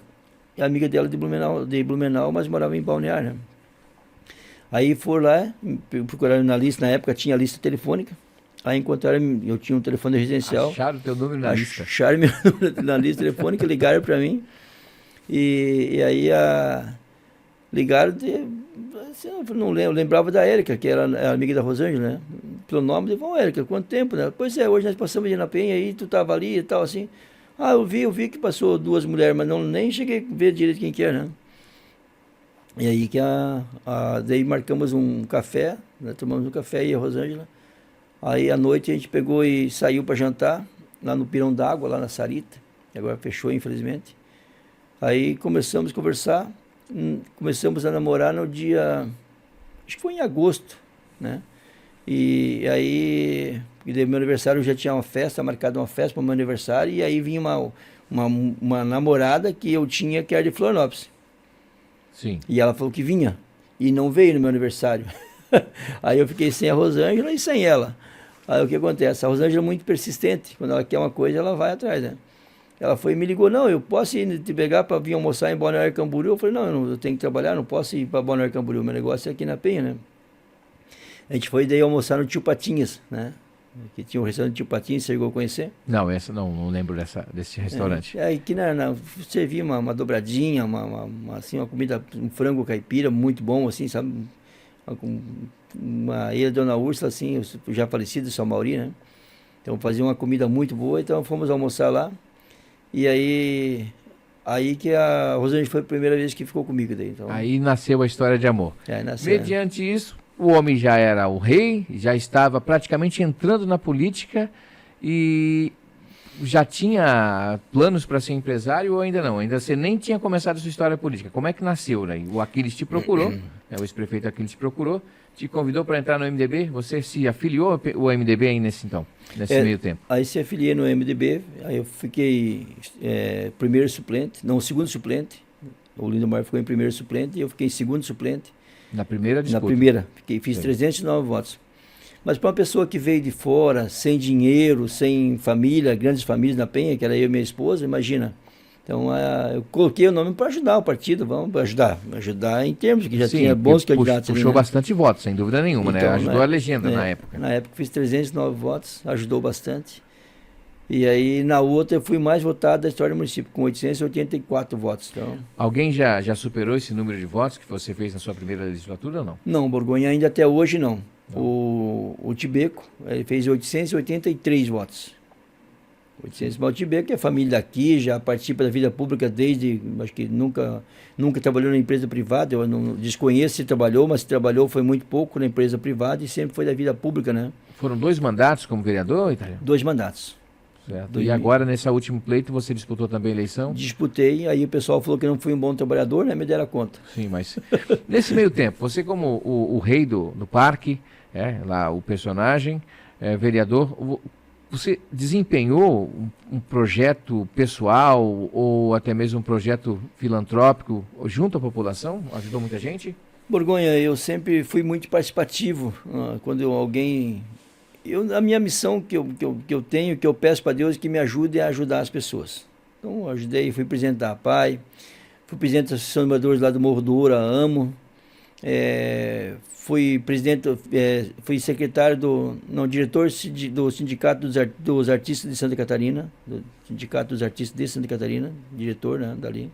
A amiga dela de Blumenau, mas morava em Balneário, né? Aí foram lá, procuraram na lista, na época tinha a lista telefônica. Aí encontraram, eu tinha um telefone residencial. Acharam o teu número na lista. Acharam meu número na lista telefônica, ligaram para mim. E aí ligaram, eu não lembro, eu lembrava da Érica, que era a amiga da Rosângela, né? Pelo nome, Érica, quanto tempo, né? Pois é, hoje nós passamos ali na Penha, aí tu tava ali e tal, assim. Eu vi que passou 2 mulheres, mas nem cheguei a ver direito quem que era, né? E aí que daí marcamos um café, né? Tomamos um café e a Rosângela. Aí à noite a gente pegou e saiu para jantar, lá no Pirão d'Água, lá na Sarita, que agora fechou, infelizmente. Aí começamos a conversar, começamos a namorar no dia, acho que foi em agosto, né? E aí, meu aniversário, eu já tinha marcado uma festa para o meu aniversário, e aí vinha uma namorada que eu tinha, que era de Florianópolis. Sim. E ela falou que vinha, e não veio no meu aniversário. Aí eu fiquei sem a Rosângela e sem ela. Aí o que acontece? A Rosângela é muito persistente, quando ela quer uma coisa, ela vai atrás, né? Ela foi e me ligou, não, eu posso ir te pegar para vir almoçar em Balneário Camboriú? Eu falei, não, eu tenho que trabalhar, não posso ir para Balneário Camboriú, meu negócio é aqui na Penha, né? A gente foi daí almoçar no Tio Patinhas, né? Que tinha um restaurante Tio Patinhas, você chegou a conhecer? Não, essa não lembro desse restaurante. Aí que servia uma dobradinha, assim, uma comida, um frango caipira muito bom, assim, sabe? Uma ilha Dona Úrsula, assim, já falecido, São Mauri, né? Então fazia uma comida muito boa, então fomos almoçar lá. E aí que a Rosângela foi a primeira vez que ficou comigo daí. Então, aí nasceu a história de amor. Nasceu. Mediante isso, o homem já era o rei, já estava praticamente entrando na política e já tinha planos para ser empresário ou ainda não? Ainda você nem tinha começado a sua história política. Como é que nasceu, né? O Aquiles te procurou, o ex-prefeito Aquiles te procurou, te convidou para entrar no MDB, você se afiliou ao MDB aí nesse meio tempo? Aí se afiliei no MDB, aí eu fiquei primeiro suplente, não, segundo suplente. O Lindomar ficou em primeiro suplente e eu fiquei em segundo suplente. Na primeira disputa? Na primeira, fiz 309 votos. Mas para uma pessoa que veio de fora, sem dinheiro, sem família, grandes famílias na Penha, que era eu e minha esposa, imagina. Então eu coloquei o nome para ajudar o partido, vamos ajudar em termos que já tinha bons candidatos. Puxou bastante votos, sem dúvida nenhuma, então, né? Ajudou a legenda na época. Na época fiz 309 votos, ajudou bastante. E aí na outra eu fui mais votado da história do município, com 884 votos. Então... Alguém já superou esse número de votos que você fez na sua primeira legislatura ou não? Não, Borgonha ainda até hoje não. O Tibeco, ele fez 883 votos. 800, mas o Tibeco é família daqui, já participa da vida pública desde, acho que nunca trabalhou na empresa privada, eu não desconheço se trabalhou, mas se trabalhou foi muito pouco na empresa privada e sempre foi da vida pública, né? Foram 2 mandatos como vereador, Italiano? 2 mandatos. Certo. E agora, nesse último pleito, você disputou também a eleição? Disputei, aí o pessoal falou que eu não fui um bom trabalhador, né? Me deram conta. Sim, mas nesse meio tempo, você como o rei do parque, lá o personagem, vereador, você desempenhou um projeto pessoal ou até mesmo um projeto filantrópico junto à população? Ajudou muita gente? Borgonha, eu sempre fui muito participativo. Quando alguém... a minha missão que eu tenho, que eu peço para Deus que me ajude a ajudar as pessoas. Então, eu ajudei, fui presidente da APAI, fui presidente da Associação de Moradores lá do Morro do Ouro, AMO, fui presidente, fui secretário diretor do Sindicato dos Artistas de Santa Catarina, do Sindicato dos Artistas de Santa Catarina, diretor, né, dali.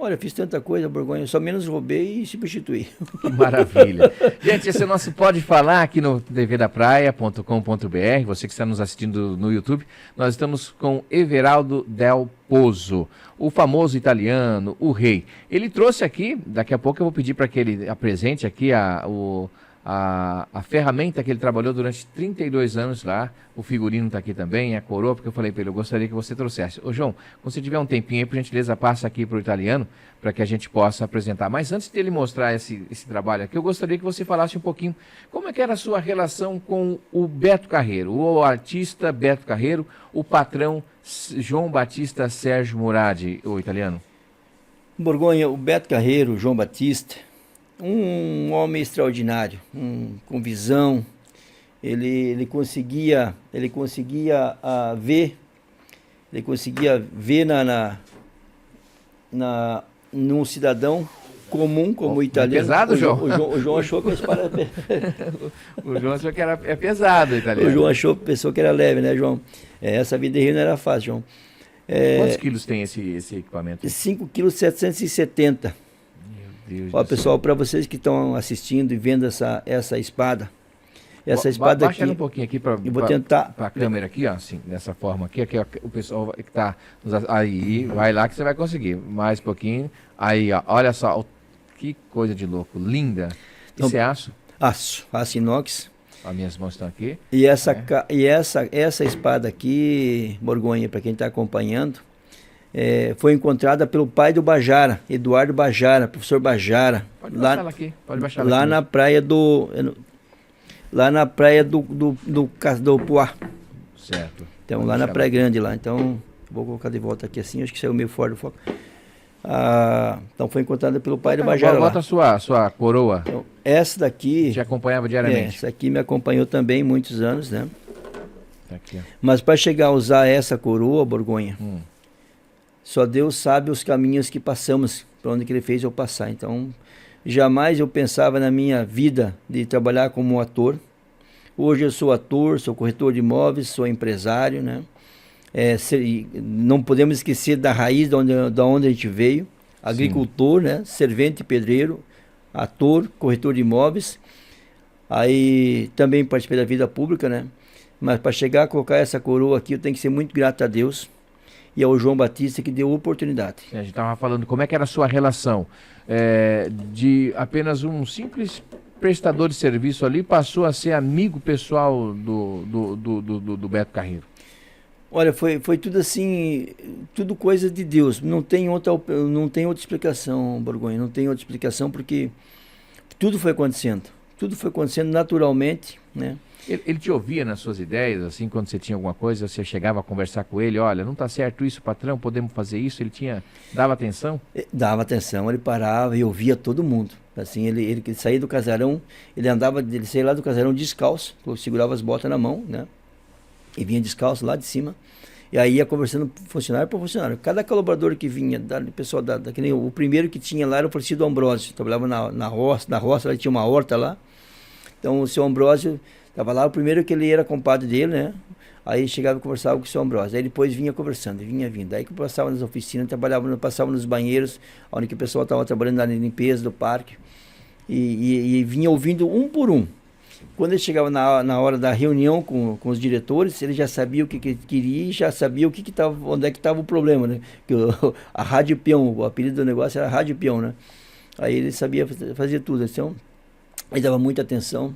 Olha, fiz tanta coisa, Borgonha, só menos roubei e substituí. Que maravilha. Gente, esse é o nosso Pode Falar aqui no tvdapraia.com.br. Você que está nos assistindo no YouTube, nós estamos com Everaldo Del Pozo, o famoso italiano, o rei. Ele trouxe aqui, daqui a pouco eu vou pedir para que ele apresente aqui a ferramenta que ele trabalhou durante 32 anos lá. O figurino está aqui também, a coroa, porque eu falei para ele, eu gostaria que você trouxesse. Ô João, quando você tiver um tempinho aí, por gentileza, passa aqui para o italiano, para que a gente possa apresentar. Mas antes dele mostrar esse trabalho aqui, eu gostaria que você falasse um pouquinho como é que era a sua relação com o Beto Carreiro, o artista Beto Carreiro, o patrão João Batista Sérgio Muradi, o italiano. Borgonha, o Beto Carreiro, João Batista, um homem extraordinário, com visão. Ele conseguia ver num cidadão comum como o italiano. É pesado, João? O João achou que a espada... O João achou que era pesado, o italiano. O João pensou que era leve, né, João? Essa vida de rio não era fácil, João. Quantos quilos tem esse equipamento? 5,770 kg. Ó, pessoal, para vocês que estão assistindo e vendo essa espada, espada baixa aqui, um pouquinho aqui para a câmera aqui, ó, assim, dessa forma aqui, o pessoal que está aí, vai lá que você vai conseguir, mais um pouquinho, aí, ó, olha só, que coisa de louco, linda. Isso é aço? Aço inox. As minhas mãos estão aqui. E essa espada aqui, Borgonha, para quem está acompanhando, foi encontrada pelo pai do Bajara, Eduardo Bajara, professor Bajara. Pode baixar ela aqui, pode baixar lá aqui. Na praia do Puá. Certo. Então, pode lá na Praia aqui. Grande, lá. Então, vou colocar de volta aqui assim, acho que saiu meio fora do foco. Então, foi encontrada pelo pai do Bajara. Bota a sua coroa. Então, essa daqui... Te acompanhava diariamente. Essa aqui me acompanhou também muitos anos, né? Tá aqui, ó. Mas para chegar a usar essa coroa, Borgonha, só Deus sabe os caminhos que passamos, para onde que ele fez eu passar. Então, jamais eu pensava na minha vida de trabalhar como ator. Hoje eu sou ator, sou corretor de imóveis, sou empresário, né? Não podemos esquecer da raiz da onde a gente veio. Agricultor, né? Servente, pedreiro, ator, corretor de imóveis. Aí também participei da vida pública, né? Mas para chegar a colocar essa coroa aqui, eu tenho que ser muito grato a Deus e ao João Batista que deu a oportunidade. A gente estava falando como é que era a sua relação de apenas um simples prestador de serviço ali, passou a ser amigo pessoal do Beto Carreiro. Olha, foi tudo assim, tudo coisa de Deus. Não tem outra explicação, Borgonha, não tem outra explicação, porque tudo foi acontecendo naturalmente, né? Ele te ouvia nas suas ideias, assim, quando você tinha alguma coisa, você chegava a conversar com ele, olha, não está certo isso, patrão, podemos fazer isso? Ele dava atenção? Dava atenção, ele parava e ouvia todo mundo. Assim, ele saía do casarão, ele saía lá do casarão descalço, segurava as botas na mão, né? E vinha descalço lá de cima. E aí ia conversando funcionário por funcionário. Cada colaborador que vinha, pessoal que nem o primeiro que tinha lá era o Francisco Ambrósio, trabalhava na roça, lá tinha uma horta lá. Então o seu Ambrósio estava lá, o primeiro que ele era compadre dele, né? Aí chegava e conversava com o seu Ambrósio. Aí depois vinha conversando, vinha vindo. Aí que eu passava nas oficinas, passava nos banheiros, onde que o pessoal estava trabalhando na limpeza do parque. E vinha ouvindo um por um. Quando ele chegava na hora da reunião com os diretores, ele já sabia o que ele queria e já sabia onde é que estava o problema, né? Que a Rádio Peão, o apelido do negócio era Rádio Peão, né? Aí ele sabia fazer tudo. Então, ele dava muita atenção.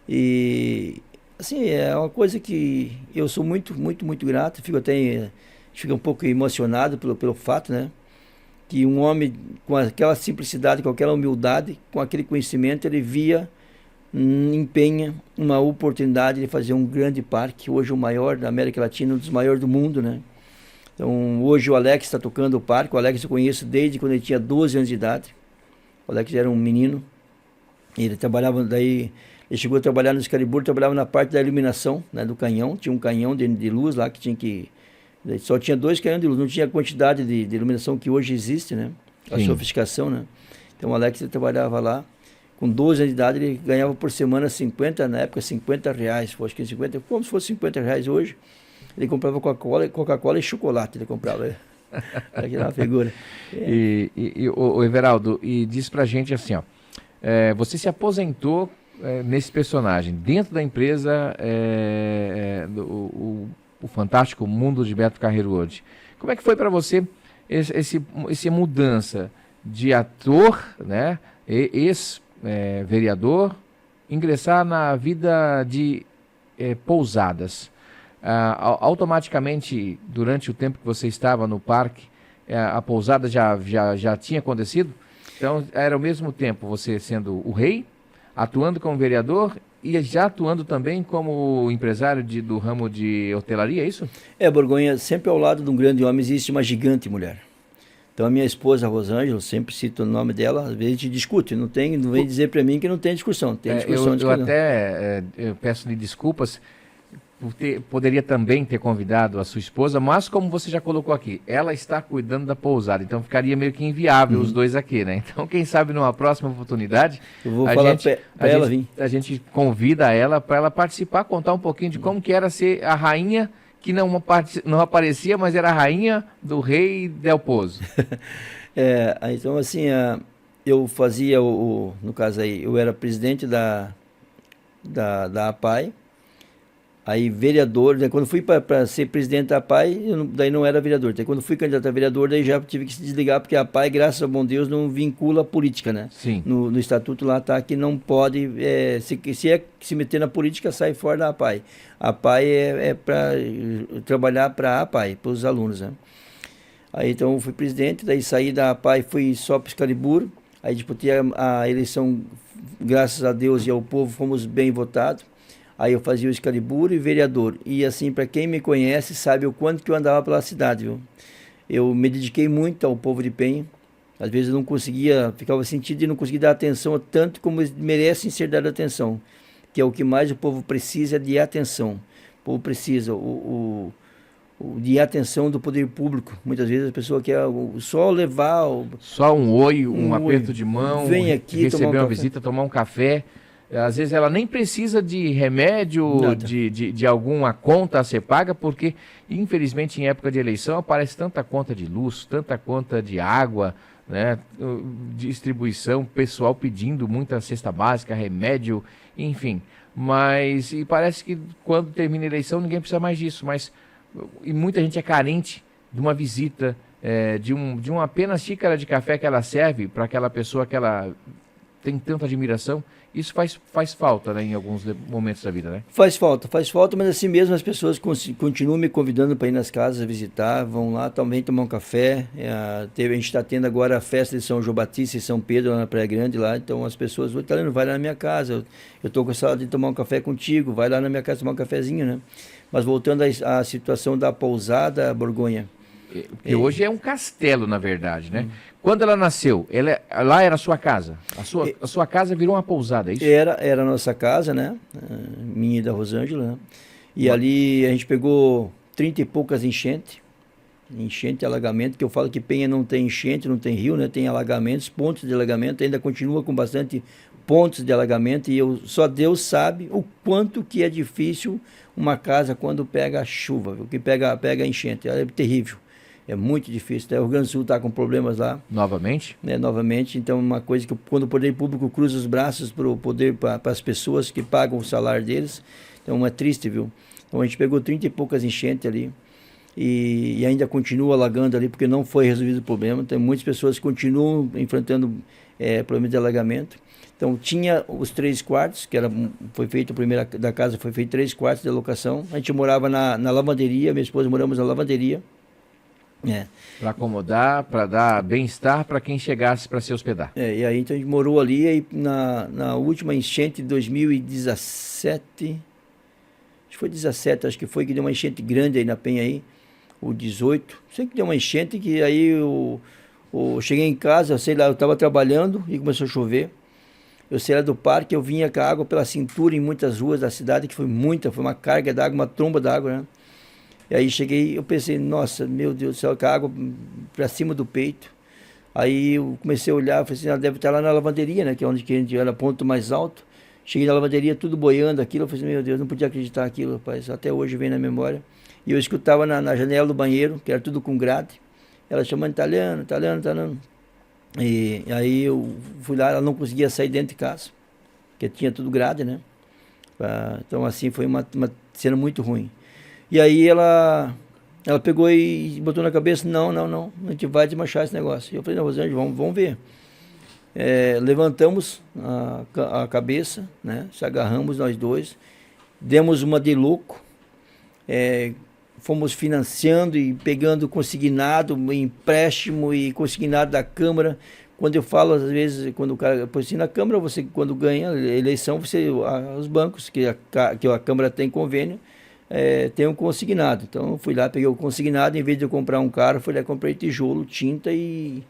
E, assim, é uma coisa que eu sou muito, muito, muito grato. Fico um pouco emocionado pelo fato, né? Que um homem com aquela simplicidade, com aquela humildade, com aquele conhecimento, ele empenha uma oportunidade de fazer um grande parque, hoje o maior da América Latina, um dos maiores do mundo, né? Então, hoje o Alex está tocando o parque. O Alex eu conheço desde quando ele tinha 12 anos de idade. O Alex era um menino. Ele trabalhava daí... Ele chegou a trabalhar no Excalibur, trabalhava na parte da iluminação, né, do canhão. Tinha um canhão de luz lá que tinha que... Só tinha 2 canhões de luz, não tinha a quantidade de iluminação que hoje existe, né? A Sim. Sofisticação, né? Então o Alex ele trabalhava lá. Com 12 anos de idade, ele ganhava por semana 50, na época, 50 reais. Acho que 50, como se fosse 50 reais hoje. Ele comprava Coca-Cola e chocolate, ele comprava. Aquela figura. O Everaldo, e diz pra gente assim, ó, você se aposentou nesse personagem, dentro da empresa, o fantástico mundo de Beto Carreiro hoje. Como é que foi para você essa mudança de ator, né, ex-vereador, ingressar na vida de pousadas? Automaticamente, durante o tempo que você estava no parque, a pousada já tinha acontecido? Então, era ao mesmo tempo você sendo o rei, atuando como vereador e já atuando também como empresário do ramo de hotelaria, é isso? Borgonha, sempre ao lado de um grande homem existe uma gigante mulher. Então a minha esposa, Rosângela, sempre cito o nome dela, às vezes a gente discute, não vem dizer para mim que não tem discussão, tem discussão. Eu peço-lhe desculpas, poderia também ter convidado a sua esposa, mas como você já colocou aqui, ela está cuidando da pousada, então ficaria meio que inviável os dois aqui, né? Então quem sabe numa próxima oportunidade eu vou falar para ela vir. A gente convida ela para ela participar, contar um pouquinho de como que era ser a rainha que não aparecia, mas era a rainha do rei Del Pozo. Então assim, eu fazia, no caso aí, eu era presidente da APAI, aí vereador, né, quando fui para ser presidente da APAI, daí não era vereador. Daí quando fui candidato a vereador, daí já tive que se desligar, porque a APAI, graças ao bom Deus, não vincula a política, né? Sim. No estatuto lá está que não pode, se meter na política, sai fora da APAI. A APAI é para trabalhar para a APAI, para os alunos, né? Aí então eu fui presidente, daí saí da APAI, fui só para o Excalibur, aí disputei a eleição, graças a Deus e ao povo, fomos bem votados. Aí eu fazia o Excalibur e vereador. E assim, para quem me conhece, sabe o quanto que eu andava pela cidade, viu? Eu me dediquei muito ao povo de Penha. Às vezes eu não conseguia, ficava sentido e não conseguia dar atenção tanto como eles merecem ser dado atenção. Que é o que mais o povo precisa, de atenção. o povo precisa, de atenção do poder público. Muitas vezes a pessoa quer só levar... Só um oi, um aperto de mão, vem aqui, receber uma visita, tomar um café. Às vezes ela nem precisa de remédio, de alguma conta a ser paga, porque infelizmente em época de eleição aparece tanta conta de luz, tanta conta de água, né? Distribuição, pessoal pedindo muita cesta básica, remédio, enfim. E parece que quando termina a eleição ninguém precisa mais disso, e muita gente é carente de uma visita, de uma apenas xícara de café que ela serve para aquela pessoa que ela tem tanta admiração. Isso faz falta, né, em alguns momentos da vida, né? Faz falta, mas assim mesmo as pessoas continuam me convidando para ir nas casas visitar, vão lá também tomar um café. A gente está tendo agora a festa de São João Batista e São Pedro lá na Praia Grande, lá, então as pessoas vão, Italiano, vai lá na minha casa, eu estou com essa de tomar um café contigo, vai lá na minha casa tomar um cafezinho, né? Mas voltando à situação da pousada Borgonha. Que hoje é um castelo, na verdade, né? Quando ela nasceu, lá era a sua casa. A sua casa virou uma pousada, é isso? Era a nossa casa, né? Minha e da Rosângela, né? E ali a gente pegou 30 e poucas enchentes. Enchente e alagamento, que eu falo que Penha não tem enchente, não tem rio, né? Tem alagamentos, pontos de alagamento, ainda continua com bastante pontos de alagamento, e só Deus sabe o quanto que é difícil uma casa quando pega chuva, o que pega enchente, é terrível. É muito difícil. O Rio Grande do Sul está com problemas lá. Novamente? Novamente. Então, uma coisa que quando o poder público cruza os braços para as pessoas que pagam o salário deles, então é triste, viu? Então a gente pegou 30 e poucas enchentes ali e ainda continua alagando ali porque não foi resolvido o problema. Tem muitas pessoas que continuam enfrentando problemas de alagamento. Então tinha os 3 quartos, foi feito, a primeira da casa foi feito 3 quartos de locação. A gente morava na lavanderia, minha esposa moramos na lavanderia. Para acomodar, para dar bem-estar para quem chegasse para se hospedar. E aí então a gente morou ali, e na última enchente de 2017, acho que foi 17, acho que deu uma enchente grande aí na Penha aí, o 18, sei que deu uma enchente que aí eu cheguei em casa, sei lá, eu estava trabalhando e começou a chover. Eu saí lá do parque, eu vinha com a água pela cintura em muitas ruas da cidade, que foi uma carga d'água, uma tromba d'água, né? E aí cheguei, eu pensei, nossa, meu Deus do céu, com a água para cima do peito. Aí eu comecei a olhar, falei assim, ela deve estar lá na lavanderia, né, que é onde a gente era ponto mais alto. Cheguei na lavanderia, tudo boiando aquilo, eu falei assim, meu Deus, não podia acreditar aquilo, rapaz, até hoje vem na memória. E eu escutava na janela do banheiro, que era tudo com grade, ela chamando italiano. E aí eu fui lá, ela não conseguia sair dentro de casa, porque tinha tudo grade, né. Então assim, foi uma cena muito ruim. E aí ela pegou e botou na cabeça, não, a gente vai desmanchar esse negócio. E eu falei, não, Rosângela, vamos ver. Levantamos a cabeça, né? Se agarramos nós dois, demos uma de louco, fomos financiando e pegando consignado, empréstimo e consignado da Câmara. Quando eu falo, às vezes, quando o cara, por assim, na Câmara, você, quando ganha a eleição, os bancos, que a Câmara tem convênio, tem um consignado. Então eu fui lá, peguei o consignado, em vez de eu comprar um carro, fui lá, comprei tijolo, tinta e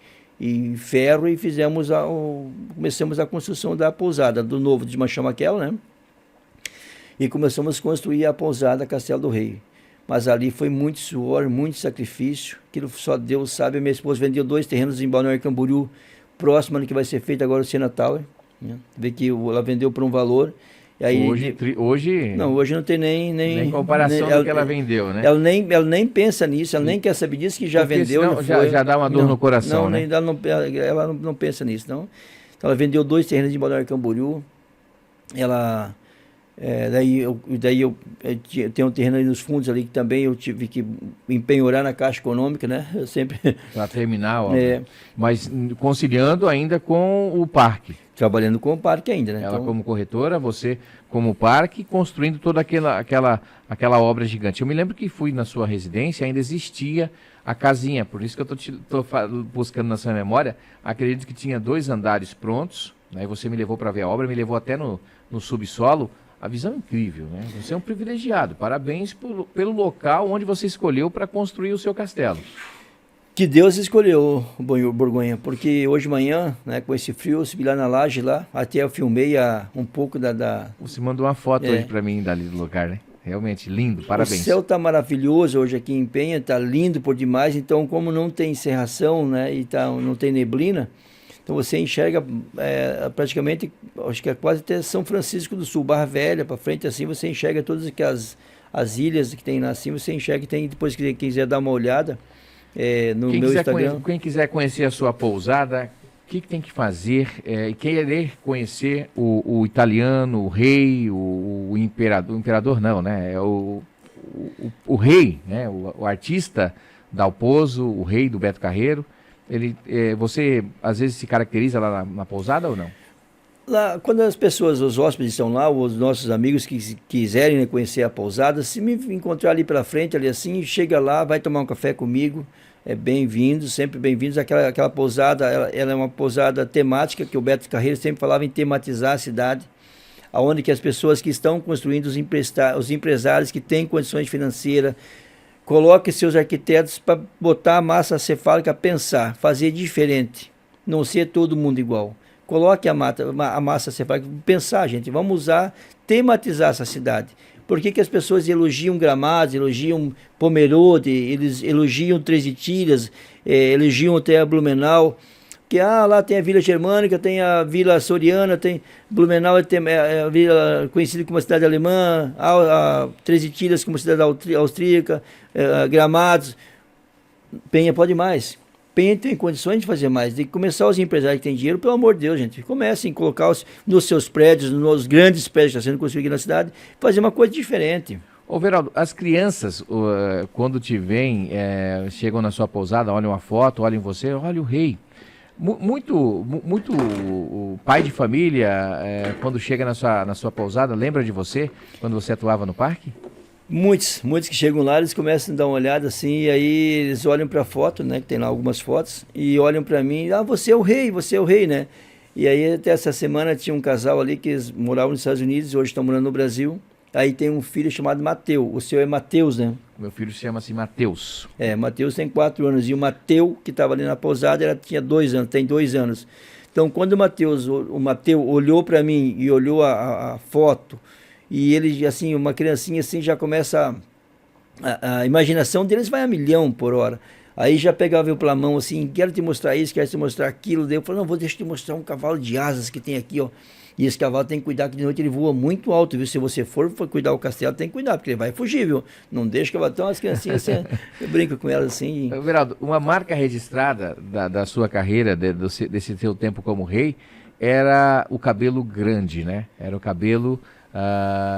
ferro e começamos a construção da pousada. Do novo desmanchamos aquela, né? E começamos a construir a pousada Castelo do Rei. Mas ali foi muito suor, muito sacrifício, aquilo só Deus sabe. A minha esposa vendeu 2 terrenos em Balneário Camboriú, próximo ao que vai ser feito agora o Siena Tower, né? Vê que ela vendeu por um valor. E aí, hoje não tem nem comparação do que ela vendeu, né? Ela nem pensa nisso, ela nem quer saber disso, que já porque vendeu. Já dá uma dor no coração, né? Ela não pensa nisso, não. Então ela vendeu 2 terrenos de Balneário Camboriú. Daí eu tenho um terreno ali nos fundos ali que também eu tive que empenhorar na Caixa Econômica, né? Eu sempre... Para terminar, ó. Mas conciliando ainda com o parque. Trabalhando com o parque ainda, né? Ela então, como corretora, você como parque, construindo toda aquela obra gigante. Eu me lembro que fui na sua residência, ainda existia a casinha, por isso que eu estou buscando na sua memória. Acredito que tinha 2 andares prontos, aí você me levou para ver a obra, me levou até no subsolo. A visão é incrível, né? Você é um privilegiado. Parabéns pelo local onde você escolheu para construir o seu castelo. Que Deus escolheu, Borgonha, porque hoje de manhã, né, com esse frio, eu subi lá na laje, lá, até eu filmei um pouco da... Você mandou uma foto hoje para mim dali do lugar, né? Realmente lindo, O parabéns. céu está maravilhoso hoje aqui em Penha, está lindo por demais. Então, como não tem cerração, né, e não tem neblina, então você enxerga praticamente, acho que é quase até São Francisco do Sul, Barra Velha, para frente assim, você enxerga todas as ilhas que tem lá assim, você enxerga, tem, depois que quiser dar uma olhada no meu Instagram. Quem quiser conhecer a sua pousada, o que tem que fazer? E querer conhecer o italiano, o rei, o imperador não, né? É o rei, né? O artista Dalpozo, o rei do Beto Carreiro. Você às vezes se caracteriza lá na pousada ou não? Lá, quando as pessoas, os hóspedes estão lá, os nossos amigos que quiserem, né, conhecer a pousada, se me encontrar ali pela frente, ali assim, chega lá, vai tomar um café comigo, é bem-vindo, sempre bem-vindos. Aquela pousada, ela é uma pousada temática, que o Beto Carreiro sempre falava em tematizar a cidade, aonde que as pessoas que estão construindo, os empresários que têm condições financeiras, coloquem seus arquitetos para botar a massa cefálica a pensar, fazer diferente, não ser todo mundo igual. Coloque a massa cefálica, pensar, gente, vamos tematizar essa cidade. Por que as pessoas elogiam Gramados, elogiam Pomerode, eles elogiam Três Itilhas, elogiam até a Blumenau? Que lá tem a Vila Germânica, tem a Vila Soriana, tem Blumenau, a vila conhecida como uma cidade alemã, a Três Itilhas como cidade austríaca, Gramados. Penha pode mais. Penha tem condições de fazer mais. Tem que começar os empresários que têm dinheiro, pelo amor de Deus, gente. Comecem a colocar nos seus prédios, nos grandes prédios que estão sendo construídos aqui na cidade, fazer uma coisa diferente. Ô Veraldo, as crianças, quando te veem, chegam na sua pousada, olham a foto, olham você, olha o rei. Muito o pai de família, quando chega na sua pousada, lembra de você, quando você atuava no parque? Muitos que chegam lá, eles começam a dar uma olhada assim, e aí eles olham para a foto, né, que tem lá algumas fotos, e olham para mim, você é o rei, né? E aí até essa semana tinha um casal ali que eles moravam nos Estados Unidos, hoje estão morando no Brasil, aí tem um filho chamado Mateus, o seu é Mateus, né? Meu filho chama-se Mateus. Mateus tem 4 anos, e o Mateus, que estava ali na pousada, tinha 2 anos, tem 2 anos. Então quando o Mateus olhou para mim e olhou a foto, e ele, assim, uma criancinha assim, já começa, a imaginação deles vai a 1.000.000 por hora. Aí já pegava eu pela mão assim, quero te mostrar isso, quero te mostrar aquilo. Daí eu falei, não, deixa eu te mostrar um cavalo de asas que tem aqui, ó. E esse cavalo tem que cuidar, que de noite ele voa muito alto, viu? Se você for cuidar do castelo, tem que cuidar, porque ele vai fugir, viu? Não deixa que eu vá. Então as criancinhas, assim, eu brinco com elas assim. Veraldo, uma marca registrada da sua carreira, desse seu tempo como rei, era o cabelo grande, né? Era o cabelo...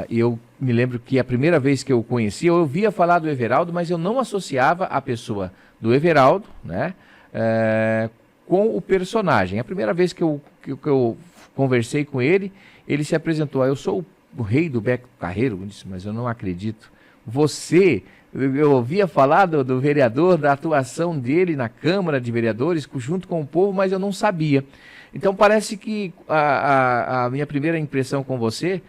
E eu me lembro que a primeira vez que eu o conheci, eu ouvia falar do Everaldo, mas eu não associava a pessoa do Everaldo, né, com o personagem. A primeira vez que eu conversei com ele, ele se apresentou. Eu sou o rei do Beto Carreiro. Eu disse, mas eu não acredito. Eu ouvia falar do vereador, da atuação dele na Câmara de Vereadores, junto com o povo, mas eu não sabia. Então parece que a minha primeira impressão com você...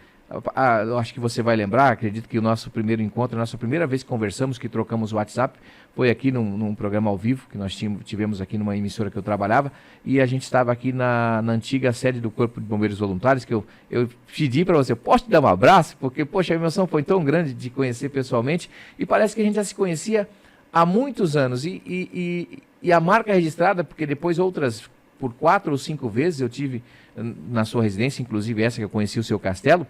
eu acho que você vai lembrar, acredito que o nosso primeiro encontro, a nossa primeira vez que conversamos, que trocamos o WhatsApp, foi aqui num programa ao vivo, que nós tivemos aqui numa emissora que eu trabalhava, e a gente estava aqui na antiga sede do Corpo de Bombeiros Voluntários, que eu pedi para você, posso te dar um abraço? Porque, poxa, a emoção foi tão grande de conhecer pessoalmente, e parece que a gente já se conhecia há muitos anos, e a marca registrada, porque depois por 4 ou 5 vezes eu tive na sua residência, inclusive essa que eu conheci o seu castelo,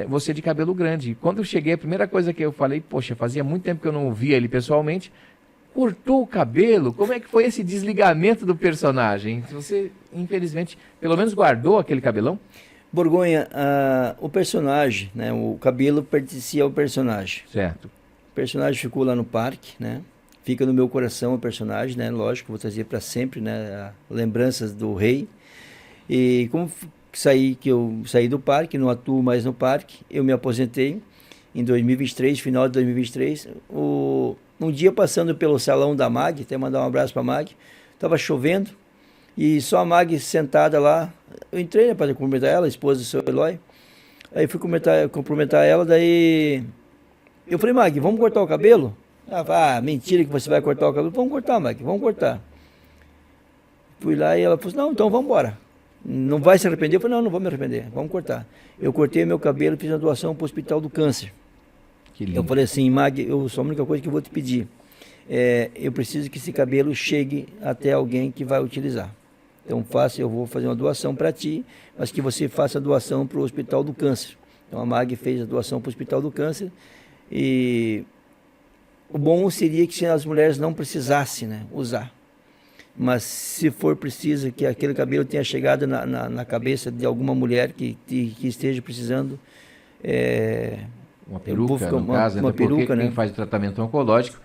você de cabelo grande. E quando eu cheguei, a primeira coisa que eu falei, poxa, fazia muito tempo que eu não via ele pessoalmente, cortou o cabelo? Como é que foi esse desligamento do personagem? Você, infelizmente, pelo menos guardou aquele cabelão? Borgonha, o personagem, né, o cabelo pertencia ao personagem. Certo. O personagem ficou lá no parque, né? Fica no meu coração o personagem, né? Lógico, vou trazer para sempre, né, lembranças do rei. E como que eu saí do parque, não atuo mais no parque, eu me aposentei em 2023, final de 2023. Um dia passando pelo salão da Mag, até mandar um abraço para a Mag, estava chovendo e só a Mag sentada lá. Eu entrei, né, para cumprimentar ela, a esposa do seu Eloy. Aí fui cumprimentar ela, daí eu falei, Mag, vamos cortar o cabelo? Mentira que você vai cortar o cabelo. Vamos cortar, Mag, vamos cortar. Fui lá e ela falou, não, então vamos embora. Não vai se arrepender? Eu falei, não vou me arrepender, vamos cortar. Eu cortei meu cabelo e fiz uma doação para o Hospital do Câncer. Que lindo. Eu falei assim, Mag, só a única coisa que eu vou te pedir, eu preciso que esse cabelo chegue até alguém que vai utilizar. Então eu vou fazer uma doação para ti, mas que você faça a doação para o Hospital do Câncer. Então a Mag fez a doação para o Hospital do Câncer e o bom seria que as mulheres não precisassem, né, usar. Mas se for preciso que aquele cabelo tenha chegado na cabeça de alguma mulher que esteja precisando... uma peruca, no caso, uma peruca, porque quem faz o tratamento oncológico,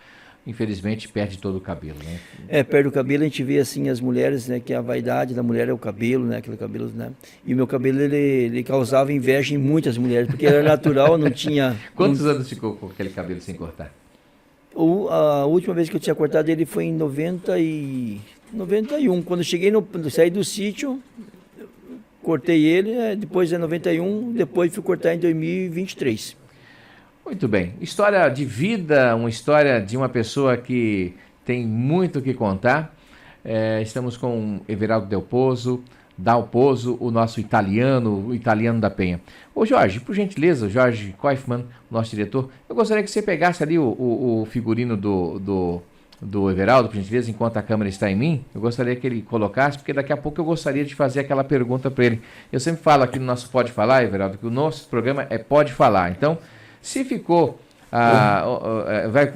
infelizmente, perde todo o cabelo, né? Perde o cabelo, a gente vê assim as mulheres, né, que a vaidade da mulher é o cabelo, né, aquele cabelo, né? E o meu cabelo, ele causava inveja em muitas mulheres, porque era natural, não tinha... Quantos anos ficou com aquele cabelo sem cortar? A última vez que eu tinha cortado ele foi em 91, quando eu saí do sítio, cortei ele, depois 91, depois fui cortar em 2023. Muito bem. História de vida, uma história de uma pessoa que tem muito o que contar. Estamos com Everaldo Dal Pozo, o nosso italiano, o italiano da Penha. Ô Jorge, por gentileza, Jorge Koifman, nosso diretor, eu gostaria que você pegasse ali o figurino do Everaldo, por gentileza, enquanto a câmera está em mim. Eu gostaria que ele colocasse, porque daqui a pouco eu gostaria de fazer aquela pergunta para ele. Eu sempre falo aqui no nosso Pode Falar, Everaldo, que o nosso programa é Pode Falar. Então, se ficou...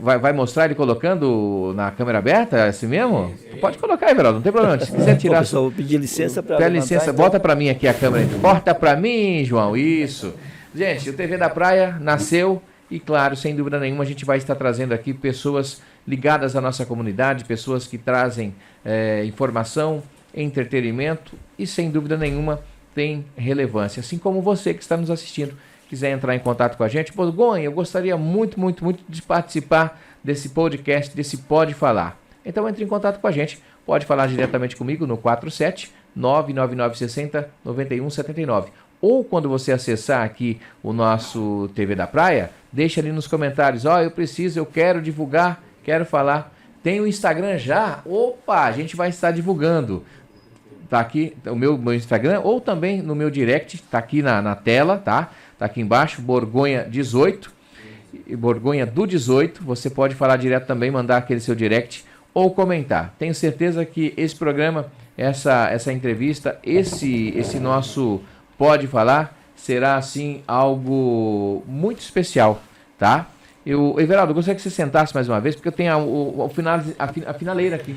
vai mostrar ele colocando na câmera aberta, é assim mesmo? Pode colocar, Everaldo, não tem problema. Se quiser tirar... Pessoal, vou pedir licença para... Pede licença, então. Bota para mim aqui a câmera. Bota para mim, João, isso. Gente, o TV da Praia nasceu e, claro, sem dúvida nenhuma, a gente vai estar trazendo aqui pessoas ligadas à nossa comunidade, pessoas que trazem informação, entretenimento e, sem dúvida nenhuma, tem relevância. Assim como você que está nos assistindo, quiser entrar em contato com a gente, Borgonha, eu gostaria muito de participar desse podcast, desse Pode Falar. Então entre em contato com a gente, pode falar diretamente comigo no 47-99960-9179. Ou quando você acessar aqui o nosso TV da Praia, deixa ali nos comentários, eu quero divulgar, quero falar. Tem o Instagram já? Opa, a gente vai estar divulgando. Tá aqui o meu Instagram, ou também no meu direct, tá aqui na tela, tá? Tá aqui embaixo, Borgonha 18, Borgonha do 18, você pode falar direto também, mandar aquele seu direct ou comentar. Tenho certeza que esse programa, essa entrevista, esse nosso Pode Falar, será assim algo muito especial, tá? Everaldo, eu gostaria que você sentasse mais uma vez, porque eu tenho a finaleira aqui.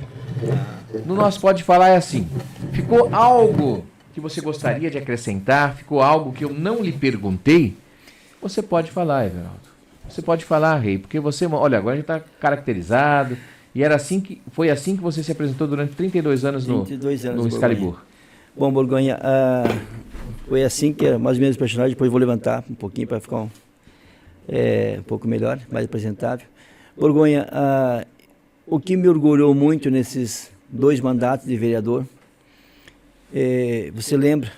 No nosso Pode Falar é assim, ficou algo que você gostaria de acrescentar, ficou algo que eu não lhe perguntei, você pode falar, Everaldo. Você pode falar, Rei, porque você, olha, agora já está caracterizado, e foi assim que você se apresentou durante 32 anos no Excalibur. Bom, Borgonha, foi assim que era mais ou menos o personagem, depois eu vou levantar um pouquinho para ficar um pouco melhor, mais apresentável. Borgonha, o que me orgulhou muito nesses 2 mandatos de vereador, você lembra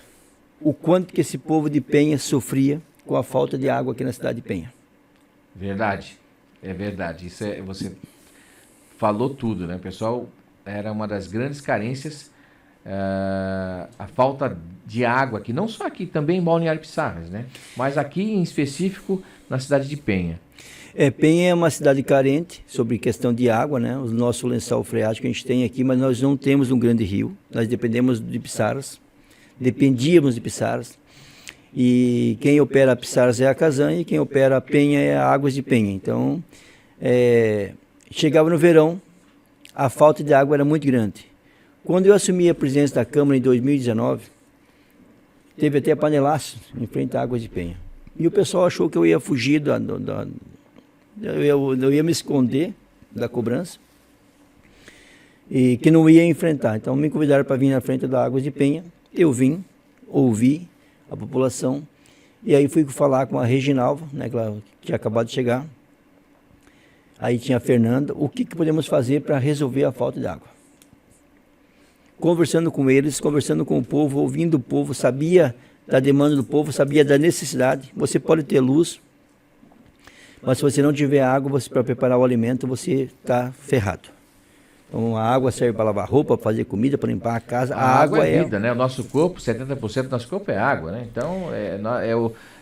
o quanto que esse povo de Penha sofria com a falta de água aqui na cidade de Penha? Verdade, é verdade. Isso você falou tudo, né? O pessoal, era uma das grandes carências, a falta de água aqui, não só aqui, também em Balneário Pissarras, né? Mas aqui em específico na cidade de Penha. Penha é uma cidade carente sobre questão de água, né? O nosso lençol freático a gente tem aqui, mas nós não temos um grande rio. Nós dependíamos de Pissarras. E quem opera a Pissarras é a Casanha e quem opera a Penha é a Águas de Penha. Então, chegava no verão, a falta de água era muito grande. Quando eu assumi a presidência da Câmara em 2019, teve até panelaço em frente à Águas de Penha. E o pessoal achou que eu ia fugir eu ia me esconder da cobrança e que não ia enfrentar. Então me convidaram para vir na frente da Águas de Penha. Eu vim, ouvi a população e aí fui falar com a Reginalva, né, que ela tinha acabado de chegar. Aí tinha a Fernanda. O que podemos fazer para resolver a falta de água? Conversando com eles, conversando com o povo, ouvindo o povo, sabia da demanda do povo, sabia da necessidade. Você pode ter luz, mas se você não tiver água para preparar o alimento, você está ferrado. Então a água serve para lavar roupa, para fazer comida, para limpar a casa. A água é vida, né? O nosso corpo, 70% do nosso corpo é água, né? Então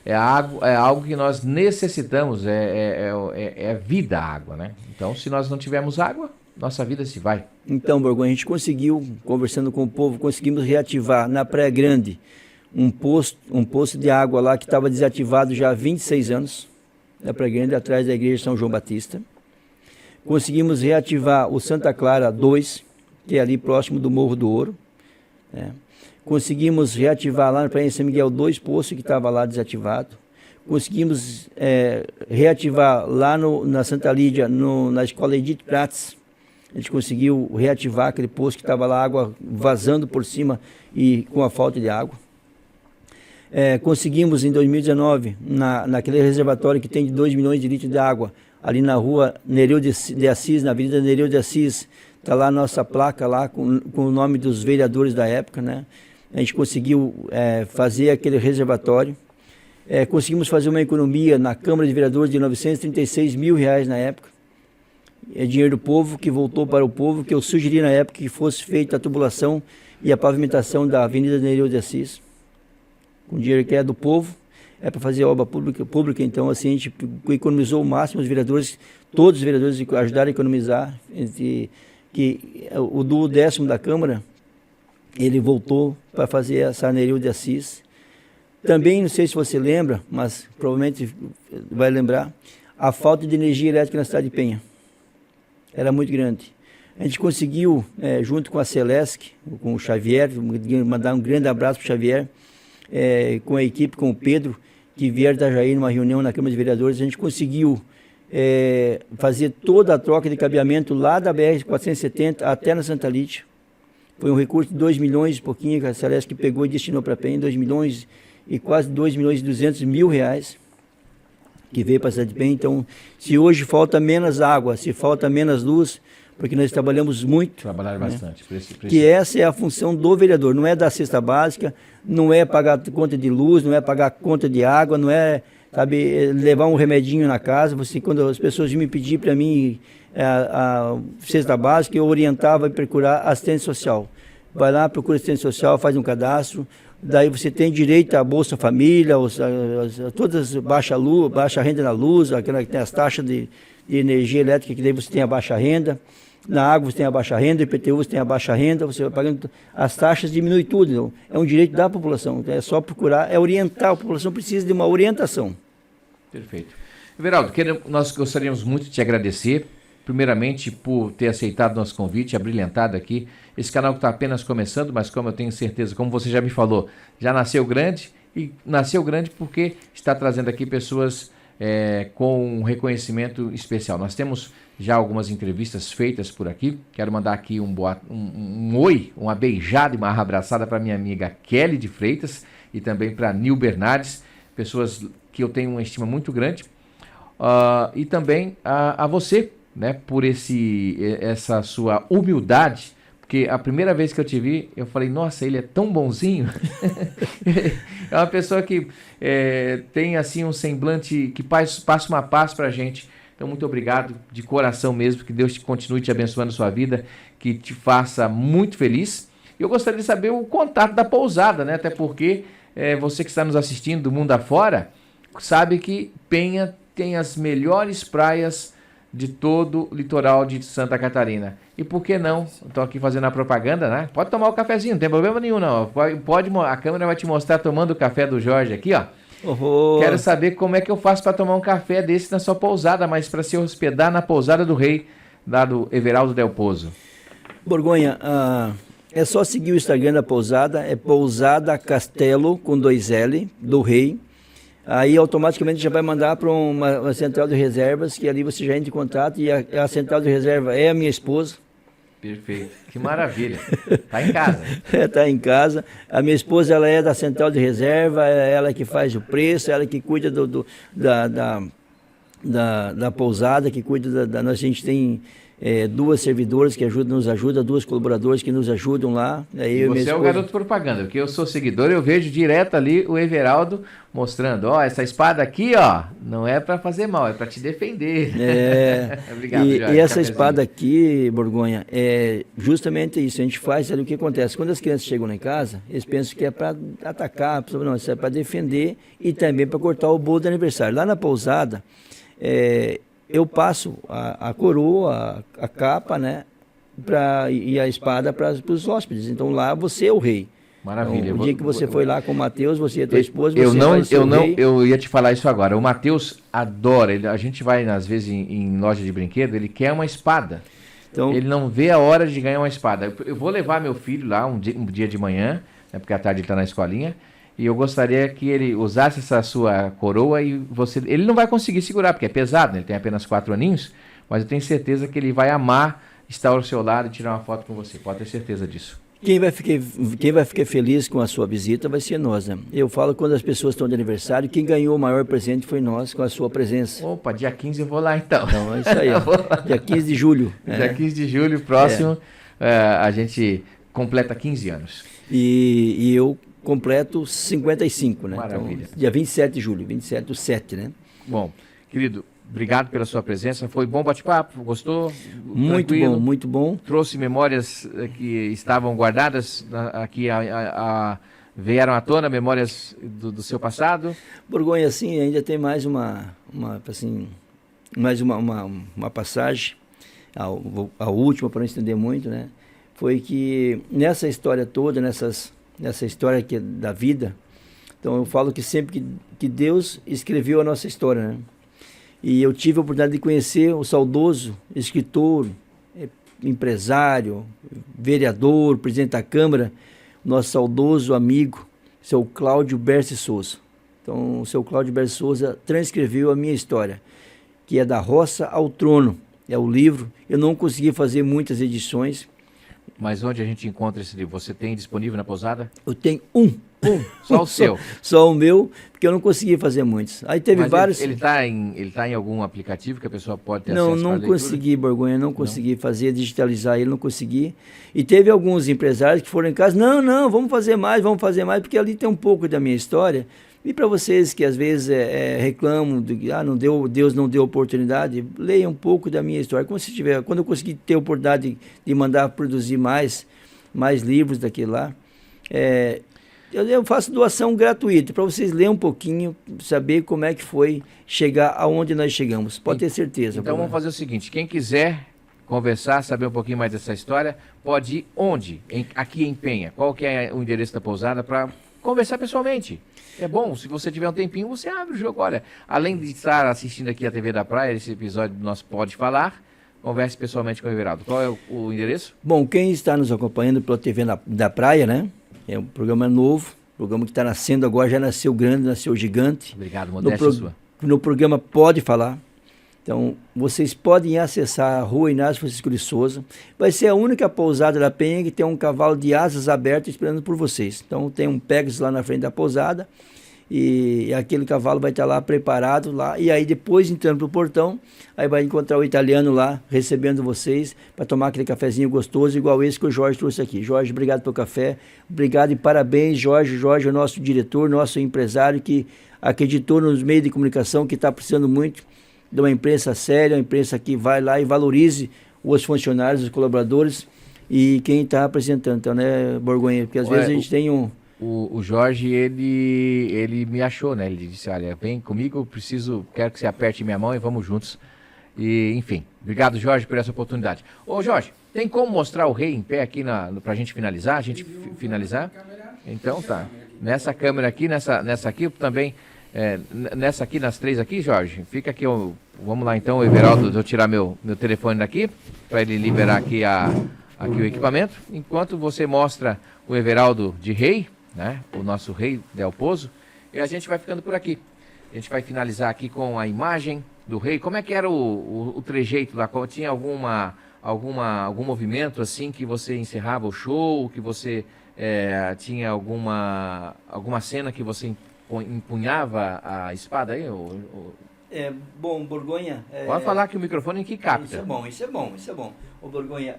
é algo que nós necessitamos, é vida a água, né? Então se nós não tivermos água, nossa vida se vai. Então, Borgonha, a gente conseguiu, conversando com o povo, conseguimos reativar na Praia Grande um posto de água lá que estava desativado já há 26 anos, na Praia Grande, atrás da igreja de São João Batista. Conseguimos reativar o Santa Clara 2, que é ali próximo do Morro do Ouro. Né? Conseguimos reativar lá na Praia São Miguel 2 poços que estava lá desativado. Conseguimos reativar lá na Santa Lídia, na Escola Edith Prates. A gente conseguiu reativar aquele poço que estava lá, água vazando por cima e com a falta de água. Conseguimos em 2019, naquele reservatório que tem de 2 milhões de litros de água, ali na rua Nereu de Assis, na Avenida Nereu de Assis, está lá a nossa placa lá com o nome dos vereadores da época, né? A gente conseguiu fazer aquele reservatório. Conseguimos fazer uma economia na Câmara de Vereadores de R$936 mil na época. É dinheiro do povo que voltou para o povo, que eu sugeri na época que fosse feita a tubulação e a pavimentação da Avenida Nereu de Assis. Com dinheiro que é do povo, é para fazer obra pública, então assim a gente economizou o máximo, todos os vereadores ajudaram a economizar, que o do 10º da Câmara, ele voltou para fazer essa Nereu de Assis. Também, não sei se você lembra, mas provavelmente vai lembrar, a falta de energia elétrica na cidade de Penha. Era muito grande. A gente conseguiu, junto com a Celesc, com o Xavier, mandar um grande abraço para o Xavier, com a equipe, com o Pedro, que vieram da Jair numa reunião na Câmara de Vereadores, a gente conseguiu fazer toda a troca de cabeamento lá da BR-470 até na Santa Lídia. Foi um recurso de 2 milhões e pouquinho que a Celesc pegou e destinou para a Penha, 2 milhões e quase 2 milhões e 200 mil reais que veio para a cidade de Penha. Então, se hoje falta menos água, se falta menos luz, porque nós trabalhamos muito. Trabalhar bastante. Que essa é a função do vereador, não é da cesta básica, não é pagar conta de luz, não é pagar conta de água, não é, sabe, levar um remedinho na casa. Quando as pessoas me pediam para mim a cesta básica, eu orientava e procurar assistente social. Vai lá, procura assistente social, faz um cadastro, daí você tem direito à Bolsa Família, todas baixa renda na luz, aquela que tem as taxas de energia elétrica, que daí você tem a baixa renda. Na água você tem a baixa renda, IPTU você tem a baixa renda, você vai pagando, as taxas diminuem tudo. Então, é um direito da população, então é só procurar, orientar, a população precisa de uma orientação. Perfeito. Everaldo, nós gostaríamos muito de te agradecer, primeiramente por ter aceitado nosso convite, abrilhantado aqui, esse canal que está apenas começando, mas como eu tenho certeza, como você já me falou, já nasceu grande, e nasceu grande porque está trazendo aqui pessoas com um reconhecimento especial. Nós temos já algumas entrevistas feitas por aqui. Quero mandar aqui um oi, uma beijada e uma abraçada para minha amiga Kelly de Freitas e também para Nil Bernardes, pessoas que eu tenho uma estima muito grande. E também a você, né, por essa sua humildade, porque a primeira vez que eu te vi, eu falei, nossa, ele é tão bonzinho. É uma pessoa que tem assim um semblante que passa uma paz para a gente. Então, muito obrigado de coração mesmo, que Deus continue te abençoando a sua vida, que te faça muito feliz. Eu gostaria de saber o contato da pousada, né? Até porque você que está nos assistindo do mundo afora, sabe que Penha tem as melhores praias de todo o litoral de Santa Catarina. E por que não? Estou aqui fazendo a propaganda, né? Pode tomar o cafezinho, não tem problema nenhum, não. A câmera vai te mostrar tomando o café do Jorge aqui, ó. Uhum. Quero saber como é que eu faço para tomar um café desse na sua pousada, mas para se hospedar na pousada do rei, lá do Everaldo Del Pozo. Borgonha, é só seguir o Instagram da pousada, é Pousada Castelo, com 2L, do rei. Aí automaticamente já vai mandar para uma central de reservas, que ali você já entra em contato, e a central de reserva é a minha esposa. Perfeito, que maravilha. Está em casa. Está em casa. A minha esposa, ela é da central de reserva, é ela que faz o preço, ela que cuida da pousada, que cuida a gente tem duas servidoras que nos ajudam, duas colaboradoras que nos ajudam lá. Aí você é o garoto propaganda, porque eu sou seguidor, eu vejo direto ali o Everaldo mostrando, essa espada aqui, não é para fazer mal, é para te defender. Obrigado, Jorge. E essa espada aqui, Borgonha, é justamente isso. A gente faz, sabe o que acontece? Quando as crianças chegam lá em casa, eles pensam que é para atacar, não, isso é para defender e também para cortar o bolo do aniversário. Lá na pousada, eu passo a coroa, a capa, né, e a espada para os hóspedes. Então lá você é o rei. Maravilha. Então, o dia que você foi lá com o Matheus, você e a tua esposa, eu ia te falar isso agora. O Matheus adora, a gente vai às vezes em loja de brinquedo, ele quer uma espada. Então, ele não vê a hora de ganhar uma espada. Eu vou levar meu filho lá um dia de manhã, né, porque à tarde ele está na escolinha. E eu gostaria que ele usasse essa sua coroa e ele não vai conseguir segurar, porque é pesado, né? Ele tem apenas 4 aninhos, mas eu tenho certeza que ele vai amar estar ao seu lado e tirar uma foto com você. Pode ter certeza disso. Quem vai ficar feliz com a sua visita vai ser nós, né? Eu falo quando as pessoas estão de aniversário, quem ganhou o maior presente foi nós com a sua presença. Opa, dia 15 eu vou lá então. Então é isso aí, dia 15 de julho. Dia 15 de julho, próximo, a gente completa 15 anos. E eu completo 55, né? Maravilha. Então, dia 27 de julho, 27/7, né? Bom, querido, obrigado pela sua presença. Foi bom bate-papo? Gostou? Muito Tranquilo? bom, muito bom. Trouxe memórias que estavam guardadas aqui, vieram à tona, memórias do seu passado? Borgonha, assim, ainda tem mais uma passagem, a última, para não estender muito, né? Foi que nessa história toda, nessa história aqui da vida, então eu falo que sempre que Deus escreveu a nossa história, né? E eu tive a oportunidade de conhecer o saudoso escritor, empresário, vereador, presidente da Câmara, nosso saudoso amigo, seu Cláudio Berce Souza. Então, o seu Cláudio Berce Souza transcreveu a minha história, que é Da Roça ao Trono, é o livro. Eu não consegui fazer muitas edições. Mas onde a gente encontra esse livro? Você tem disponível na pousada? Eu tenho um. Só o seu? Só o meu, porque eu não consegui fazer muitos. Aí teve vários... Ele tá em algum aplicativo que a pessoa pode ter acesso à leitura? Não consegui, Borgonha, não consegui fazer, digitalizar ele, não consegui. E teve alguns empresários que foram em casa, não, vamos fazer mais, porque ali tem um pouco da minha história. E para vocês que às vezes reclamam, Deus não deu oportunidade, leiam um pouco da minha história. Quando eu conseguir ter a oportunidade de mandar produzir mais livros daquele lá, eu faço doação gratuita, para vocês lerem um pouquinho, saber como é que foi chegar aonde nós chegamos. Pode ter certeza. Então vamos fazer o seguinte, quem quiser conversar, saber um pouquinho mais dessa história, pode ir onde? Aqui em Penha. Qual que é o endereço da pousada para conversar pessoalmente? É bom, se você tiver um tempinho, você abre o jogo. Olha, além de estar assistindo aqui a TV da Praia, esse episódio do nosso Pode Falar, converse pessoalmente com o Everaldo. Qual é o endereço? Bom, quem está nos acompanhando pela TV da Praia, né? É um programa novo, programa que está nascendo agora, já nasceu grande, nasceu gigante. Obrigado, modéstia sua. No programa Pode Falar. Então, vocês podem acessar a Rua Inácio Francisco de Souza. Vai ser a única pousada da Penha que tem um cavalo de asas abertas esperando por vocês. Então, tem um Pegasus lá na frente da pousada e aquele cavalo vai estar lá preparado lá. E aí, depois, entrando para o portão, aí vai encontrar o italiano lá recebendo vocês para tomar aquele cafezinho gostoso, igual esse que o Jorge trouxe aqui. Jorge, obrigado pelo café. Obrigado e parabéns, Jorge. Jorge é o nosso diretor, nosso empresário que acreditou nos meios de comunicação, que está precisando muito de uma imprensa séria, uma imprensa que vai lá e valorize os funcionários, os colaboradores e quem está apresentando, então, né, Borgonha? Porque às vezes a gente tem um... O Jorge, ele me achou, né? Ele disse, olha, vem comigo, quero que você aperte minha mão e vamos juntos. E, enfim, obrigado, Jorge, por essa oportunidade. Ô, Jorge, tem como mostrar o rei em pé aqui pra gente finalizar? Finalizar? Então, tá. Nessa câmera aqui, nessa aqui também... nessa aqui, nas três aqui, Jorge, fica aqui, vamos lá então, o Everaldo, vou tirar meu telefone daqui, para ele liberar aqui o equipamento, enquanto você mostra o Everaldo de rei, né, o nosso rei Del Pozo, e a gente vai ficando por aqui. A gente vai finalizar aqui com a imagem do rei. Como é que era o trejeito lá? Tinha algum movimento assim que você encerrava o show, que você tinha alguma cena que você empunhava a espada aí? Bom, Borgonha... Pode falar que o microfone que capta. Isso é bom. O Borgonha,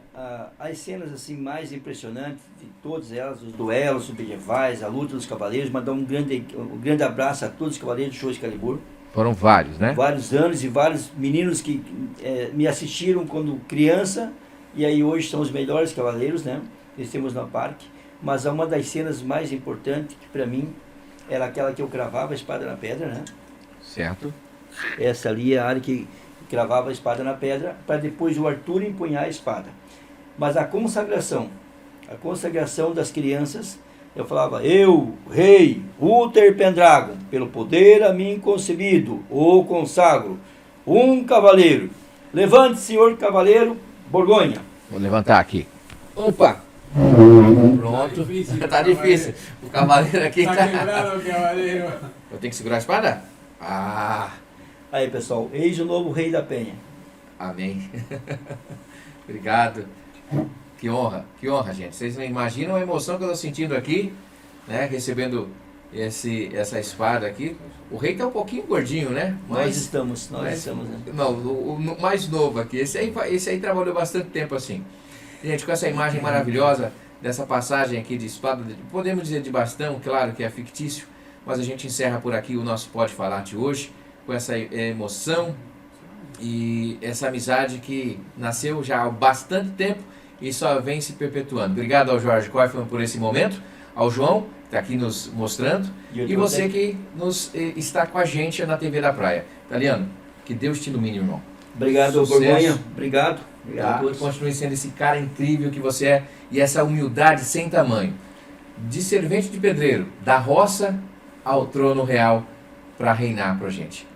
as cenas assim mais impressionantes de todas elas, os duelos medievais, a luta dos cavaleiros, mandar um grande abraço a todos os cavaleiros do Show Excalibur. Foram vários, né? Vários anos e vários meninos que me assistiram quando criança, e aí hoje são os melhores cavaleiros, né? Eles temos no parque. Mas uma das cenas mais importantes, que para mim era aquela que eu cravava a espada na pedra, né? Certo. Essa ali é a área que cravava a espada na pedra, para depois o Arthur empunhar a espada. Mas a consagração das crianças, eu falava: eu, rei Uther Pendragon, pelo poder a mim concedido, o consagro um cavaleiro. Levante, senhor cavaleiro Borgonha. Vou levantar aqui. Opa! Pronto. Tá difícil. O cavaleiro aqui tá quebrado o cavaleiro. Eu tenho que segurar a espada? Aí, pessoal, eis o novo rei da Penha. Amém. Obrigado. Que honra, gente. Vocês não imaginam a emoção que eu estou sentindo aqui, né? Recebendo essa espada aqui. O rei tá um pouquinho gordinho, né? Nós estamos, né? Não, o mais novo aqui. Esse aí trabalhou bastante tempo assim. Gente, com essa imagem maravilhosa dessa passagem aqui de espada, podemos dizer de bastão, claro que é fictício, mas a gente encerra por aqui o nosso Pode Falar de hoje, com essa emoção e essa amizade que nasceu já há bastante tempo e só vem se perpetuando. Obrigado ao Jorge Koifman por esse momento, ao João, que está aqui nos mostrando, e você que está com a gente na TV da Praia. Italiano, que Deus te ilumine, irmão. Obrigado, Borgonha. Obrigado a todos. Continue sendo esse cara incrível que você é e essa humildade sem tamanho. De servente de pedreiro, da roça ao trono real para reinar pra gente.